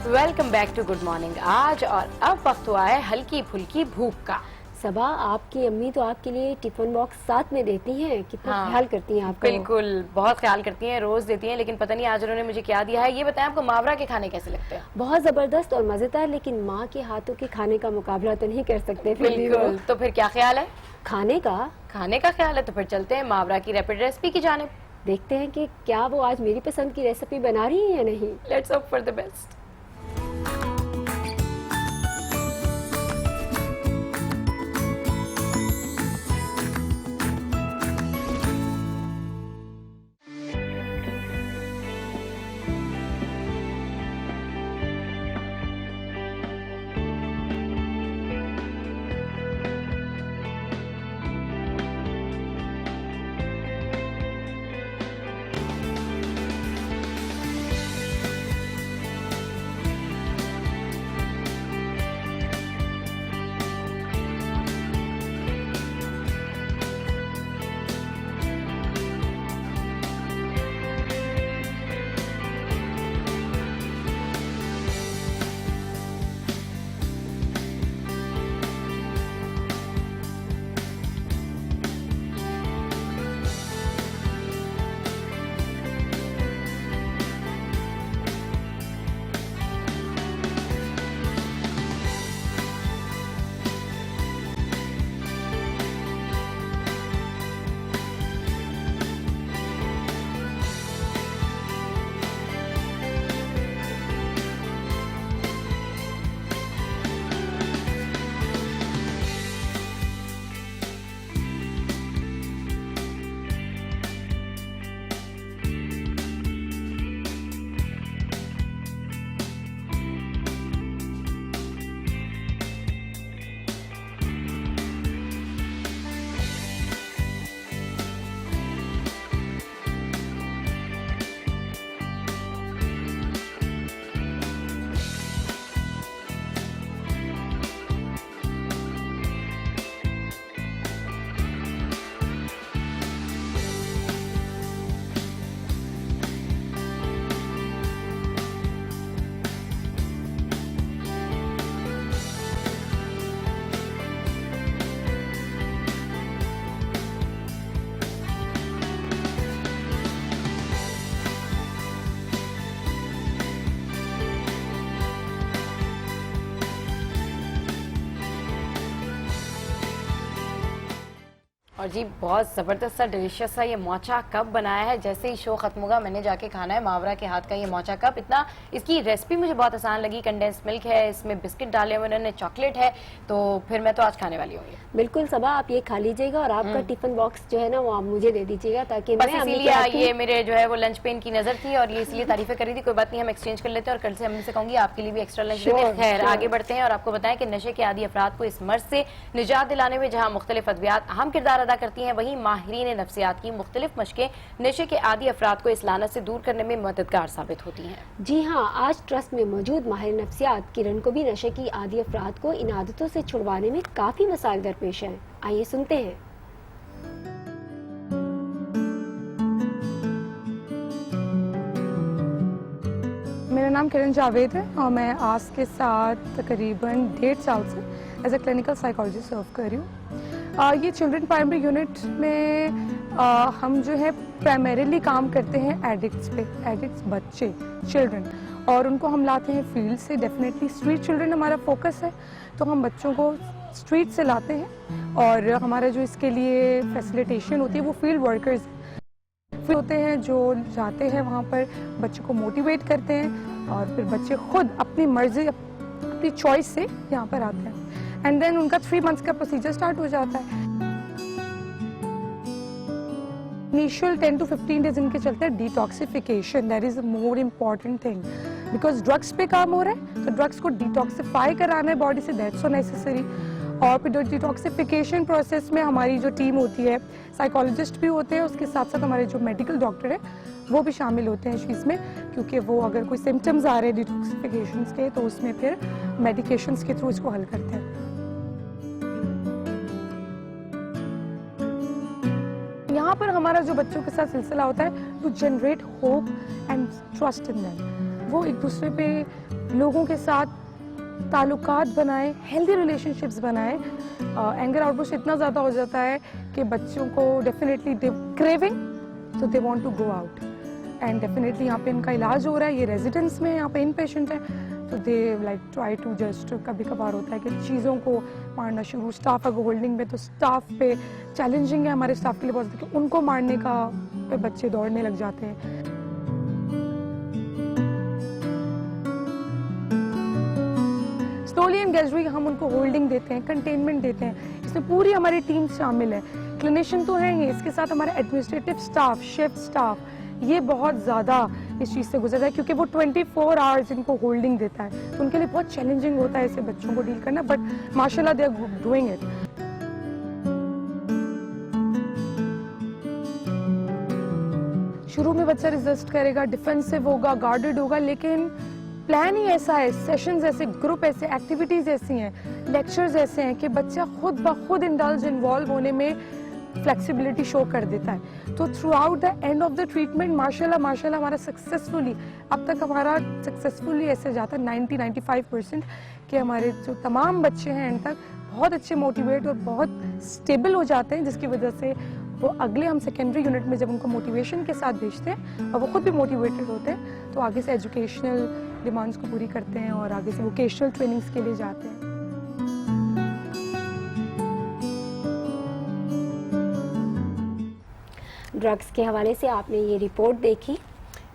Welcome back to good morning. आज और अब वक्त हुआ है हल्की फुल्की भूख का। सबा, आपकी अम्मी तो आपके लिए टिफिन बॉक्स साथ में देती हैं, कितना ख्याल करती हैं आपका? बिल्कुल, बहुत ख्याल करती हैं, रोज देती हैं, लेकिन पता नहीं आज उन्होंने मुझे क्या दिया है। ये बताएं, आपको मावरा के खाने कैसे लगते हैं? बहुत जबरदस्त और मजेदार, लेकिन माँ के हाथों के खाने का मुकाबला तो नहीं कर सकते। बिल्कुल, तो फिर क्या ख्याल है? खाने का ख्याल है, तो फिर चलते हैं मावरा की रैपिड रेसिपी की जानिब। देखते हैं कि क्या वो आज मेरी पसंद की रेसिपी बना रही है या नहीं। Let's hope for the best. और जी बहुत ज़बरदस्त सा डिलीशियस सा ये मोचा कप बनाया है। जैसे ही शो खत्म होगा मैंने जाके खाना है मावरा के हाथ का ये मोचा कप। इतना इसकी रेसिपी मुझे बहुत आसान लगी। कंडेंस मिल्क है, इसमें बिस्किट डाले हुए उन्होंने, चॉकलेट है, तो फिर मैं तो आज खाने वाली हूँ। बिल्कुल सबा, आप ये खा लीजिएगा और आपका टिफिन बॉक्स जो है ना वो आप मुझे दे दीजिएगा, ताकि बस इसीलिए ये मेरे जो है वो लंच पे इनकी नजर थी और ये इसलिए तारीफें कर रही थी। कोई बात नहीं, हम एक्सचेंज कर लेते हैं और कल से हम इनसे कहूंगी आपके लिए भी एक्स्ट्रा लंच देते हैं। खैर आगे बढ़ते हैं और आपको बताएं कि नशे के आदी अफराद को इस मर्ज से निजात दिलाने में जहाँ मुख्तलिफ अद्वियात अहम किरदार अदा करती हैं, वहीं माहिरीन नफ्सियात की मुख्तलिफ मशकें नशे के आदी अफराद को इस लानत से दूर करने में मददगार साबित होती हैं। जी हाँ, आज ट्रस्ट में मौजूद माहिर नफ्सियात किरण को भी नशे की आदी अफराद को इन आदतों से छुड़वाने में काफी मसाइल दरपेश हैं। आइए सुनते हैं। मेरा नाम किरण जावेद है और मैं आज के साथ तकरीबन 1.5 साल से एज ए क्लिनिकल साइकोलॉजिस्ट सर्व कर रही हूँ। ये चिल्ड्रन प्राइमरी यूनिट में हम जो है प्राइमरीली काम करते हैं एडिक्ट्स पे, एडिक्ट्स बच्चे, चिल्ड्रन, और उनको हम लाते हैं फील्ड से। डेफिनेटली स्ट्रीट चिल्ड्रन हमारा फोकस है, तो हम बच्चों को स्ट्रीट से लाते हैं और हमारा जो इसके लिए फैसिलिटेशन होती है वो फील्ड वर्कर्स होते हैं जो जाते हैं वहाँ पर बच्चों को मोटिवेट करते हैं और फिर बच्चे खुद अपनी मर्जी, अपनी चॉइस से यहाँ पर आते हैं। एंड देन उनका 3 मंथ्स का प्रोसीजर स्टार्ट हो जाता है। इनिशियल 10 to 15 डेज इनके चलते हैं detoxification, that is more important thing, because drugs पे काम हो रहा है तो ड्रग्स को डिटॉक्सिफाई कराना है बॉडी से, दैट्स सो नेसेसरी। और फिर डिटॉक्सिफिकेशन प्रोसेस में हमारी जो टीम होती है, साइकोलॉजिस्ट भी होते हैं, उसके साथ साथ हमारे जो मेडिकल डॉक्टर है वो भी शामिल होते हैं इस चीज़ में, क्योंकि वो अगर कोई सिम्टम्स आ रहे हैं डिटॉक्सिफिकेशन के तो उसमें फिर मेडिकेशंस के थ्रू इसको हल करते हैं। यहाँ पर हमारा जो बच्चों के साथ सिलसिला होता है to generate hope and trust in them, वो एक दूसरे पे लोगों के साथ ताल्लुकात बनाए, हेल्दी रिलेशनशिप्स बनाए। एंगर आउटबर्स्ट इतना ज़्यादा हो जाता है कि बच्चों को डेफिनेटली दे क्रेविंग, तो they want to go out, and definitely यहाँ पे इनका इलाज हो रहा है, ये रेजिडेंस में यहाँ पे इन पेशेंट है, तो they like try to just, कभी कभार होता है कि चीज़ों को मारना शुरू, स्टाफ अगर होल्डिंग में तो स्टाफ पे चैलेंजिंग है हमारे स्टाफ के लिए बहुत, कि उनको मारने का पे बच्चे दौड़ने लग जाते हैं। स्लोली एंड ग्रेजुअली हम उनको होल्डिंग देते हैं, कंटेनमेंट देते हैं, इसमें पूरी हमारी टीम शामिल है, क्लिनिशियन तो हैं ही, इसके साथ हमारे एडमिनिस्ट्रेटिव स्टाफ, शिफ्ट स्टाफ, ये बहुत ज़्यादा इस चीज़ से गुजरता है क्योंकि वो 24 आवर्स इनको होल्डिंग देता है, तो उनके लिए बहुत चैलेंजिंग होता है ऐसे बच्चों को डील करना, बट माशाल्लाह दे आर डूइंग इट। शुरू में बच्चा रेजिस्ट करेगा, डिफेंसिव होगा, गार्डेड होगा, लेकिन प्लान ही ऐसा है, सेशंस ऐसे, ग्रुप ऐसे, एक्टिविटीज ऐसी हैं, लेक्चर्स ऐसे हैं कि बच्चा खुद ब खुद इंडल्ज इन्वॉल्व होने में फ्लेक्सिबिलिटी शो कर देता है। तो through out the end of the treatment माशाल्लाह माशाल्लाह हमारा सक्सेसफुली, अब तक हमारा सक्सेसफुली ऐसे जाता है 90-95% कि हमारे जो तमाम बच्चे हैं एंड तक बहुत अच्छे मोटिवेट और बहुत स्टेबल हो जाते हैं, जिसकी वजह से वो अगले हम सेकेंडरी यूनिट में जब उनको मोटिवेशन के साथ भेजते हैं और वो खुद भी मोटिवेटेड होते हैं, तो आगे से एजुकेशनल डिमांड्स को पूरी करते हैं और आगे से वोकेशनल ट्रेनिंग्स के लिए जाते हैं। ड्रग्स के हवाले से आपने ये रिपोर्ट देखी।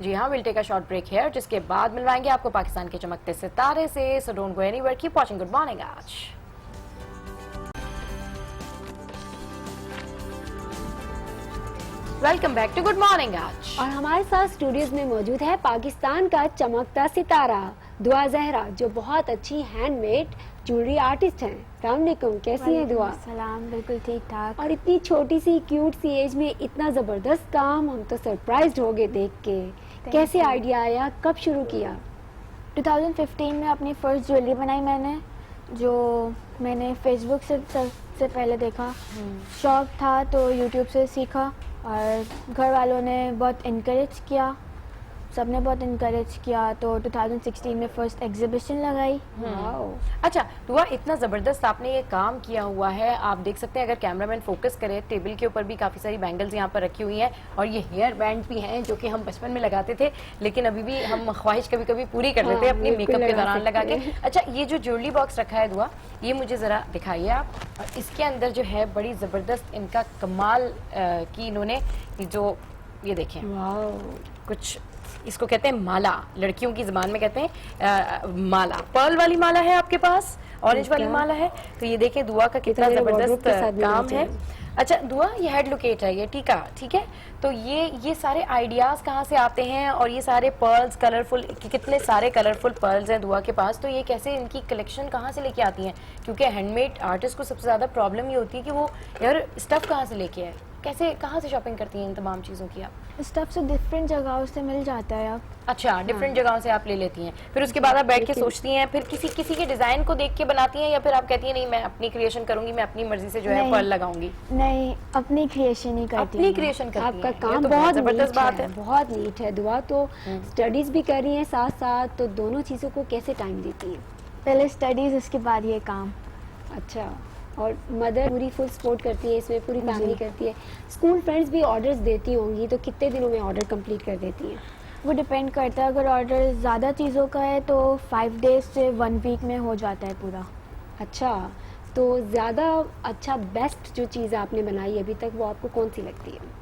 जी हाँ, will take a short break है और जिसके बाद मिलवाएंगे आपको पाकिस्तान के चमकते सितारे से। So don't go anywhere, keep watching good morning आज। Welcome back to good morning आज। और हमारे साथ स्टूडियोज में मौजूद है पाकिस्तान का चमकता सितारा दुआ जहरा, जो बहुत अच्छी हैंडमेड ज्वेलरी आर्टिस्ट हैं। अस्सलाम वालेकुम, कैसी हैं दुआ? सलाम, बिल्कुल ठीक ठाक। और इतनी छोटी सी क्यूट सी एज में इतना जबरदस्त काम, हम तो सरप्राइज्ड हो गए देख के। कैसे आइडिया आया, कब शुरू किया? 2015 में अपनी फर्स्ट ज्वेलरी बनाई मैंने, जो मैंने फेसबुक से पहले देखा, शौक था तो यूट्यूब से सीखा और घर वालों ने बहुत इनकरेज किया, सबने बहुत इनकरेज किया, तो 2016 में फर्स्ट एग्जीबिशन लगाई। अच्छा दुआ, इतना ज़बरदस्त आपने ये काम किया हुआ है, आप देख सकते हैं अगर कैमरामैन फोकस करे, टेबल के ऊपर भी काफ़ी सारी बैंगल्स यहाँ पर रखी हुई हैं और ये हेयर बैंड भी हैं जो कि हम बचपन में लगाते थे, लेकिन अभी भी हम ख्वाहिश कभी कभी पूरी कर लेते हैं अपनी मेकअप के दौरान लगा के। अच्छा, ये जो ज्वेलरी बॉक्स रखा है दुआ, ये मुझे ज़रा दिखाइए आप, और इसके अंदर जो है बड़ी ज़बरदस्त इनका कमाल की इन्होंने जो ये देखें, कुछ इसको कहते हैं माला, लड़कियों की ज़बान में कहते हैं माला। पर्ल वाली माला है आपके पास, ऑरेंज वाली माला है, तो ये देखें दुआ का कितना ज़बरदस्त काम है। अच्छा दुआ, ये हेड लोकेट है, ये ठीक है, तो ये सारे आइडियाज़ कहाँ से आते हैं और ये सारे पर्ल्स कलरफुल, कितने सारे कलरफुल पर्ल्स हैं दुआ के पास, तो ये कैसे इनकी कलेक्शन कहाँ से लेके आती हैं? क्योंकि हैंडमेड आर्टिस्ट को सबसे ज़्यादा प्रॉब्लम ये होती है कि वो यार स्टफ़ कहाँ से लेके आए, कैसे कहाँ से शॉपिंग करती हैं इन तमाम चीज़ों की आप? स्टफ से डिफरेंट जगहों से मिल जाता है आप। अच्छा, डिफरेंट जगहों से आप ले लेती हैं, फिर उसके बाद आप बैठ के सोचती हैं, फिर किसी के डिजाइन को देख के बनाती हैं, या फिर आप कहती हैं नहीं मैं अपनी क्रिएशन करूंगी, मैं अपनी मर्जी से जो है पर्ल लगाऊंगी? नहीं, अपनी क्रिएशन ही करती अपनी क्रिएशन करती आपका हैं। काम तो बहुत जबरदस्त बात है, बहुत नीट है दुआ। तो स्टडीज भी कर रही हैं साथ साथ, तो दोनों चीज़ों को कैसे टाइम देती हैं? पहले स्टडीज, उसके बाद ये काम। अच्छा, और मदर पूरी फुल सपोर्ट करती है इसमें, पूरी फैमिली करती है। स्कूल फ्रेंड्स भी ऑर्डर्स देती होंगी, तो कितने दिनों में ऑर्डर कंप्लीट कर देती हैं? वो डिपेंड करता है, अगर ऑर्डर ज़्यादा चीज़ों का है तो 5 डेज से 1 वीक में हो जाता है पूरा। अच्छा, तो ज़्यादा अच्छा बेस्ट जो चीज़ आपने बनाई अभी तक, वो आपको कौन सी लगती है?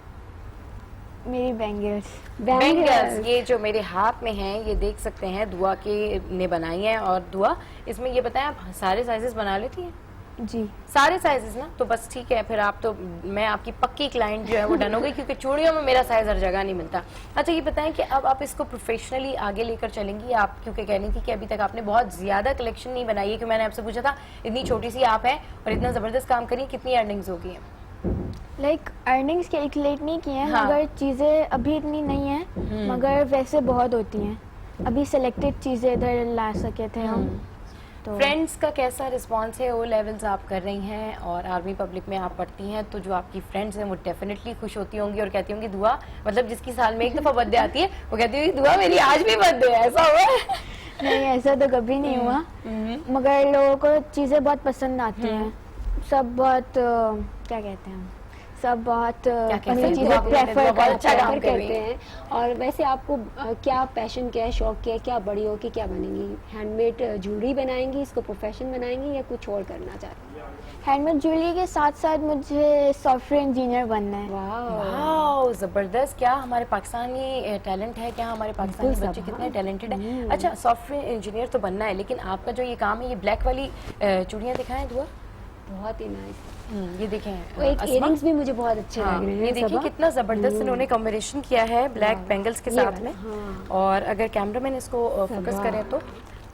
मेरी बैंगल्स ये जो मेरे हाथ में हैं, ये देख सकते हैं दुआ के ने बनाई है। और दुआ, इसमें ये बताएं आप सारे साइजेस बना लेती हैं? जी सारे साइजेस ना, तो बस ठीक है, फिर आप तो, मैं आपकी पक्की क्लाइंट जो है वो डन हो गई, क्योंकि चूड़ियों में मेरा साइज हर जगह नहीं मिलता। अच्छा ये बताएं कि अब आप इसको प्रोफेशनली आगे लेकर चलेंगी आप, क्योंकि कहनी थी कि अभी तक आपने बहुत ज्यादा कलेक्शन नहीं बनाई है, कि मैंने आपसे पूछा था इतनी छोटी सी आप है और इतना जबरदस्त काम करिए, कितनी अर्निंग्स होगी हैं? लाइक अर्निंग्स कैलकुलेट नहीं किए हैं, हाँ। मगर चीज़ें अभी इतनी नहीं है, मगर वैसे बहुत होती हैं। अभी सिलेक्टेड चीज़ें इधर ला सके थे हम। तो फ्रेंड्स का कैसा रिस्पांस है? ओ लेवल्स आप कर रही हैं और आर्मी पब्लिक में आप पढ़ती हैं, तो जो आपकी फ्रेंड्स हैं वो डेफिनेटली खुश होती होंगी और कहती होंगी दुआ, मतलब जिसकी साल में एक दफा बर्थडे आती है वो कहती होगी दुआ मेरी आज भी बर्थडे है, ऐसा हुआ है? नहीं, ऐसा तो कभी नहीं हुआ, मगर लोगों को चीज़ें बहुत पसंद आती हैं। सब बहुत क्या कहते हैं, सब बहुत चीज़ें चीज़ें प्रेफर करते हैं। और वैसे आपको क्या पैशन, क्या है, शौक क्या है, क्या बड़ी हो के क्या बनेंगी? हैंडमेड ज्वेलरी बनाएंगी, इसको प्रोफेशन बनाएंगी या कुछ और करना चाहती हैं? हैंडमेड ज्वेलरी के साथ साथ मुझे सॉफ्टवेयर इंजीनियर बनना है। वाह जबरदस्त! क्या हमारे पाकिस्तानी टैलेंट है, क्या हमारे पाकिस्तानी बच्चे कितने टैलेंटेड हैं। अच्छा सॉफ्टवेयर इंजीनियर तो बनना है, लेकिन आपका जो ये काम है, ये ब्लैक वाली चूड़ियाँ दिखाएं दुआ, बहुत ही नाइस। ये देखें, एक इयरिंग्स भी मुझे बहुत अच्छे लग रहे हैं। ये देखिए कितना जबरदस्त इन्होंने कॉम्बिनेशन किया है ब्लैक बैंगल्स के साथ में। और अगर कैमरामैन इसको फोकस करें तो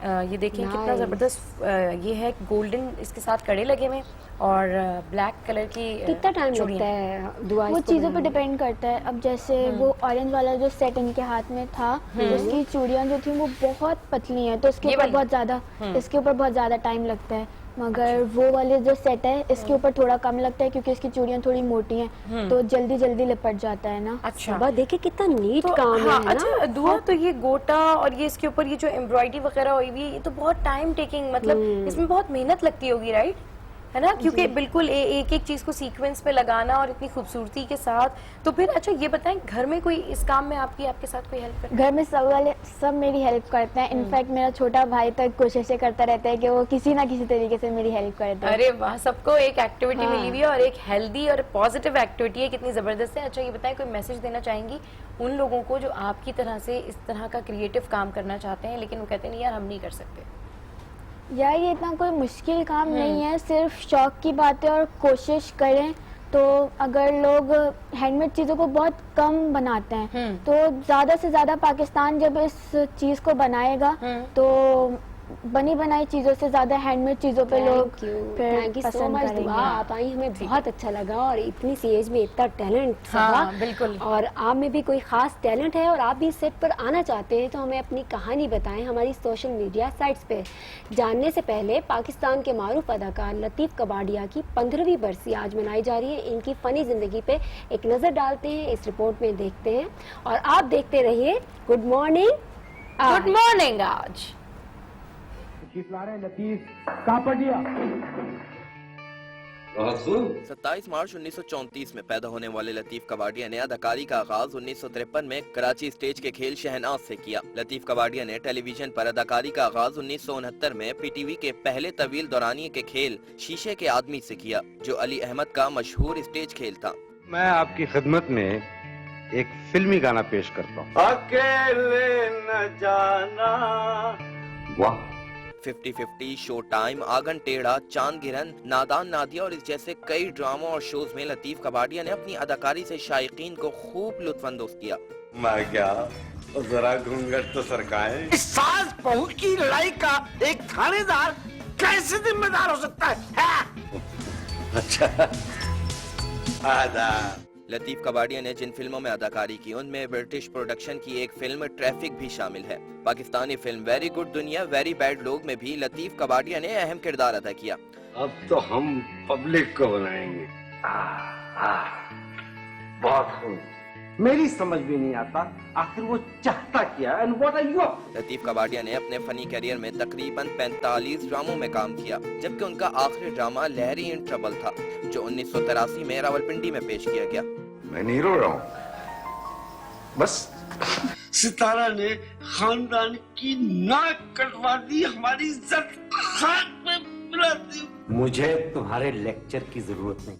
ये देखिए कितना जबरदस्त ये है, गोल्डन इसके साथ कड़े लगे हुए और ब्लैक कलर की। कितना टाइम लगता है दुआ? वो चीज़ों पे डिपेंड करता है। अब जैसे वो ऑरेंज वाला जो सेट इनके हाथ में था, उसकी चूड़ियाँ जो थी वो बहुत पतली हैं, तो इसके ऊपर बहुत ज़्यादा टाइम लगता है। मगर वो वाले जो सेट है इसके ऊपर थोड़ा कम लगता है, क्योंकि इसकी चूड़ियाँ थोड़ी मोटी हैं, तो जल्दी जल्दी लिपट जाता है ना। अच्छा देखिए कितना नीट तो, काम है ना? अच्छा दुआ, तो ये गोटा और ये इसके ऊपर ये जो एम्ब्रॉयडरी वगैरह हुई हुई है, ये तो बहुत टाइम टेकिंग, मतलब इसमें बहुत मेहनत लगती होगी, राइट? है ना, क्योंकि बिल्कुल एक एक चीज को सीक्वेंस पे लगाना और इतनी खूबसूरती के साथ। तो फिर अच्छा ये बताएं, घर में कोई इस काम में आपके साथ कोई हेल्प करता है? घर में सब मेरी हेल्प करते हैं। इनफैक्ट मेरा छोटा भाई तक कोशिशें करता रहता है कि वो किसी ना किसी तरीके से मेरी हेल्प करे। अरे वाह, सबको एक एक्टिविटी मिली हुई है और एक हेल्दी और पॉजिटिव एक्टिविटी है, कितनी जबरदस्त है। अच्छा ये बताएं, कोई मैसेज देना चाहेंगी उन लोगों को जो आपकी तरह से इस तरह का क्रिएटिव काम करना चाहते हैं, लेकिन वो कहते हैं नहीं यार हम नहीं कर सकते? यार ये इतना कोई मुश्किल काम नहीं है, सिर्फ शौक की बात है और कोशिश करें तो। अगर लोग हैंडमेड चीज़ों को बहुत कम बनाते हैं, तो ज़्यादा से ज़्यादा पाकिस्तान जब इस चीज़ को बनाएगा तो बनी बनाई चीज़ों से ज़्यादा हैंडमेड चीज़ों पे लोग थैंक यू सो मच दुआ, आप आई, हमें बहुत अच्छा लगा। और इतनी सी एज में इतना टैलेंट, बिल्कुल। और आप में भी कोई खास टैलेंट है और आप भी सेट पर आना चाहते हैं तो हमें अपनी कहानी बताएं हमारी सोशल मीडिया साइट्स पे। जानने से पहले पाकिस्तान के मारूफ अदाकार लतीफ़ कबाड़िया की 15वीं बरसी आज मनाई जा रही है। इनकी फ़नी ज़िंदगी पे एक नज़र डालते हैं, इस रिपोर्ट में देखते हैं और आप देखते रहिए गुड मॉर्निंग। Good morning. आज लतीफ कापड़िया 27 मार्च 1934 में पैदा होने वाले लतीफ कबाड़िया ने अदाकारी का आगाज 1953 में कराची स्टेज के खेल शहनाज से किया। लतीफ कबाड़िया ने टेलीविजन पर अदाकारी का आगाज 1969 में पीटीवी के पहले तवील दौरानिये के खेल शीशे के आदमी से किया, जो अली अहमद का मशहूर स्टेज खेल था। मैं आपकी खिदमत में एक फिल्मी गाना पेश करता हूँ। अकेले न जाना। वाह। 50-50, शो टाइम, आगन टेढ़ा, चांद गिरन, नादान नादिया और इस जैसे कई ड्रामों और शोज में लतीफ कबाड़िया ने अपनी अदाकारी से शायकीन को खूब लुत्फानंदोज किया। मैं क्या, जरा घूंघट तो सरकाएं। इस सास बहू की लड़ाई का एक थानेदार कैसे जिम्मेदार हो सकता है? अच्छा आदा। लतीफ कबाड़िया ने जिन फिल्मों में अदाकारी की उनमें ब्रिटिश प्रोडक्शन की एक फिल्म ट्रैफिक भी शामिल है। पाकिस्तानी फिल्म वेरी गुड दुनिया वेरी बैड लोग में भी लतीफ कबाड़िया ने अहम किरदार अदा किया। अब तो हम पब्लिक को बनाएंगे। बहुत खूब। मेरी समझ भी नहीं आता आखिर वो चाहता क्या। And what are you? Latif Kabadia ने अपने फनी करियर में तकरीबन 45 ड्रामों में काम किया, जबकि उनका आखिरी ड्रामा लहरी इन ट्रबल था, जो 1983 में रावलपिंडी में पेश किया गया। मैं नहीं रो रहा हूँ, बस सितारा ने खानदान की नाक कटवा दी, हमारी इज्जत खाक में मिला दी। मुझे तुम्हारे लेक्चर की जरूरत नहीं।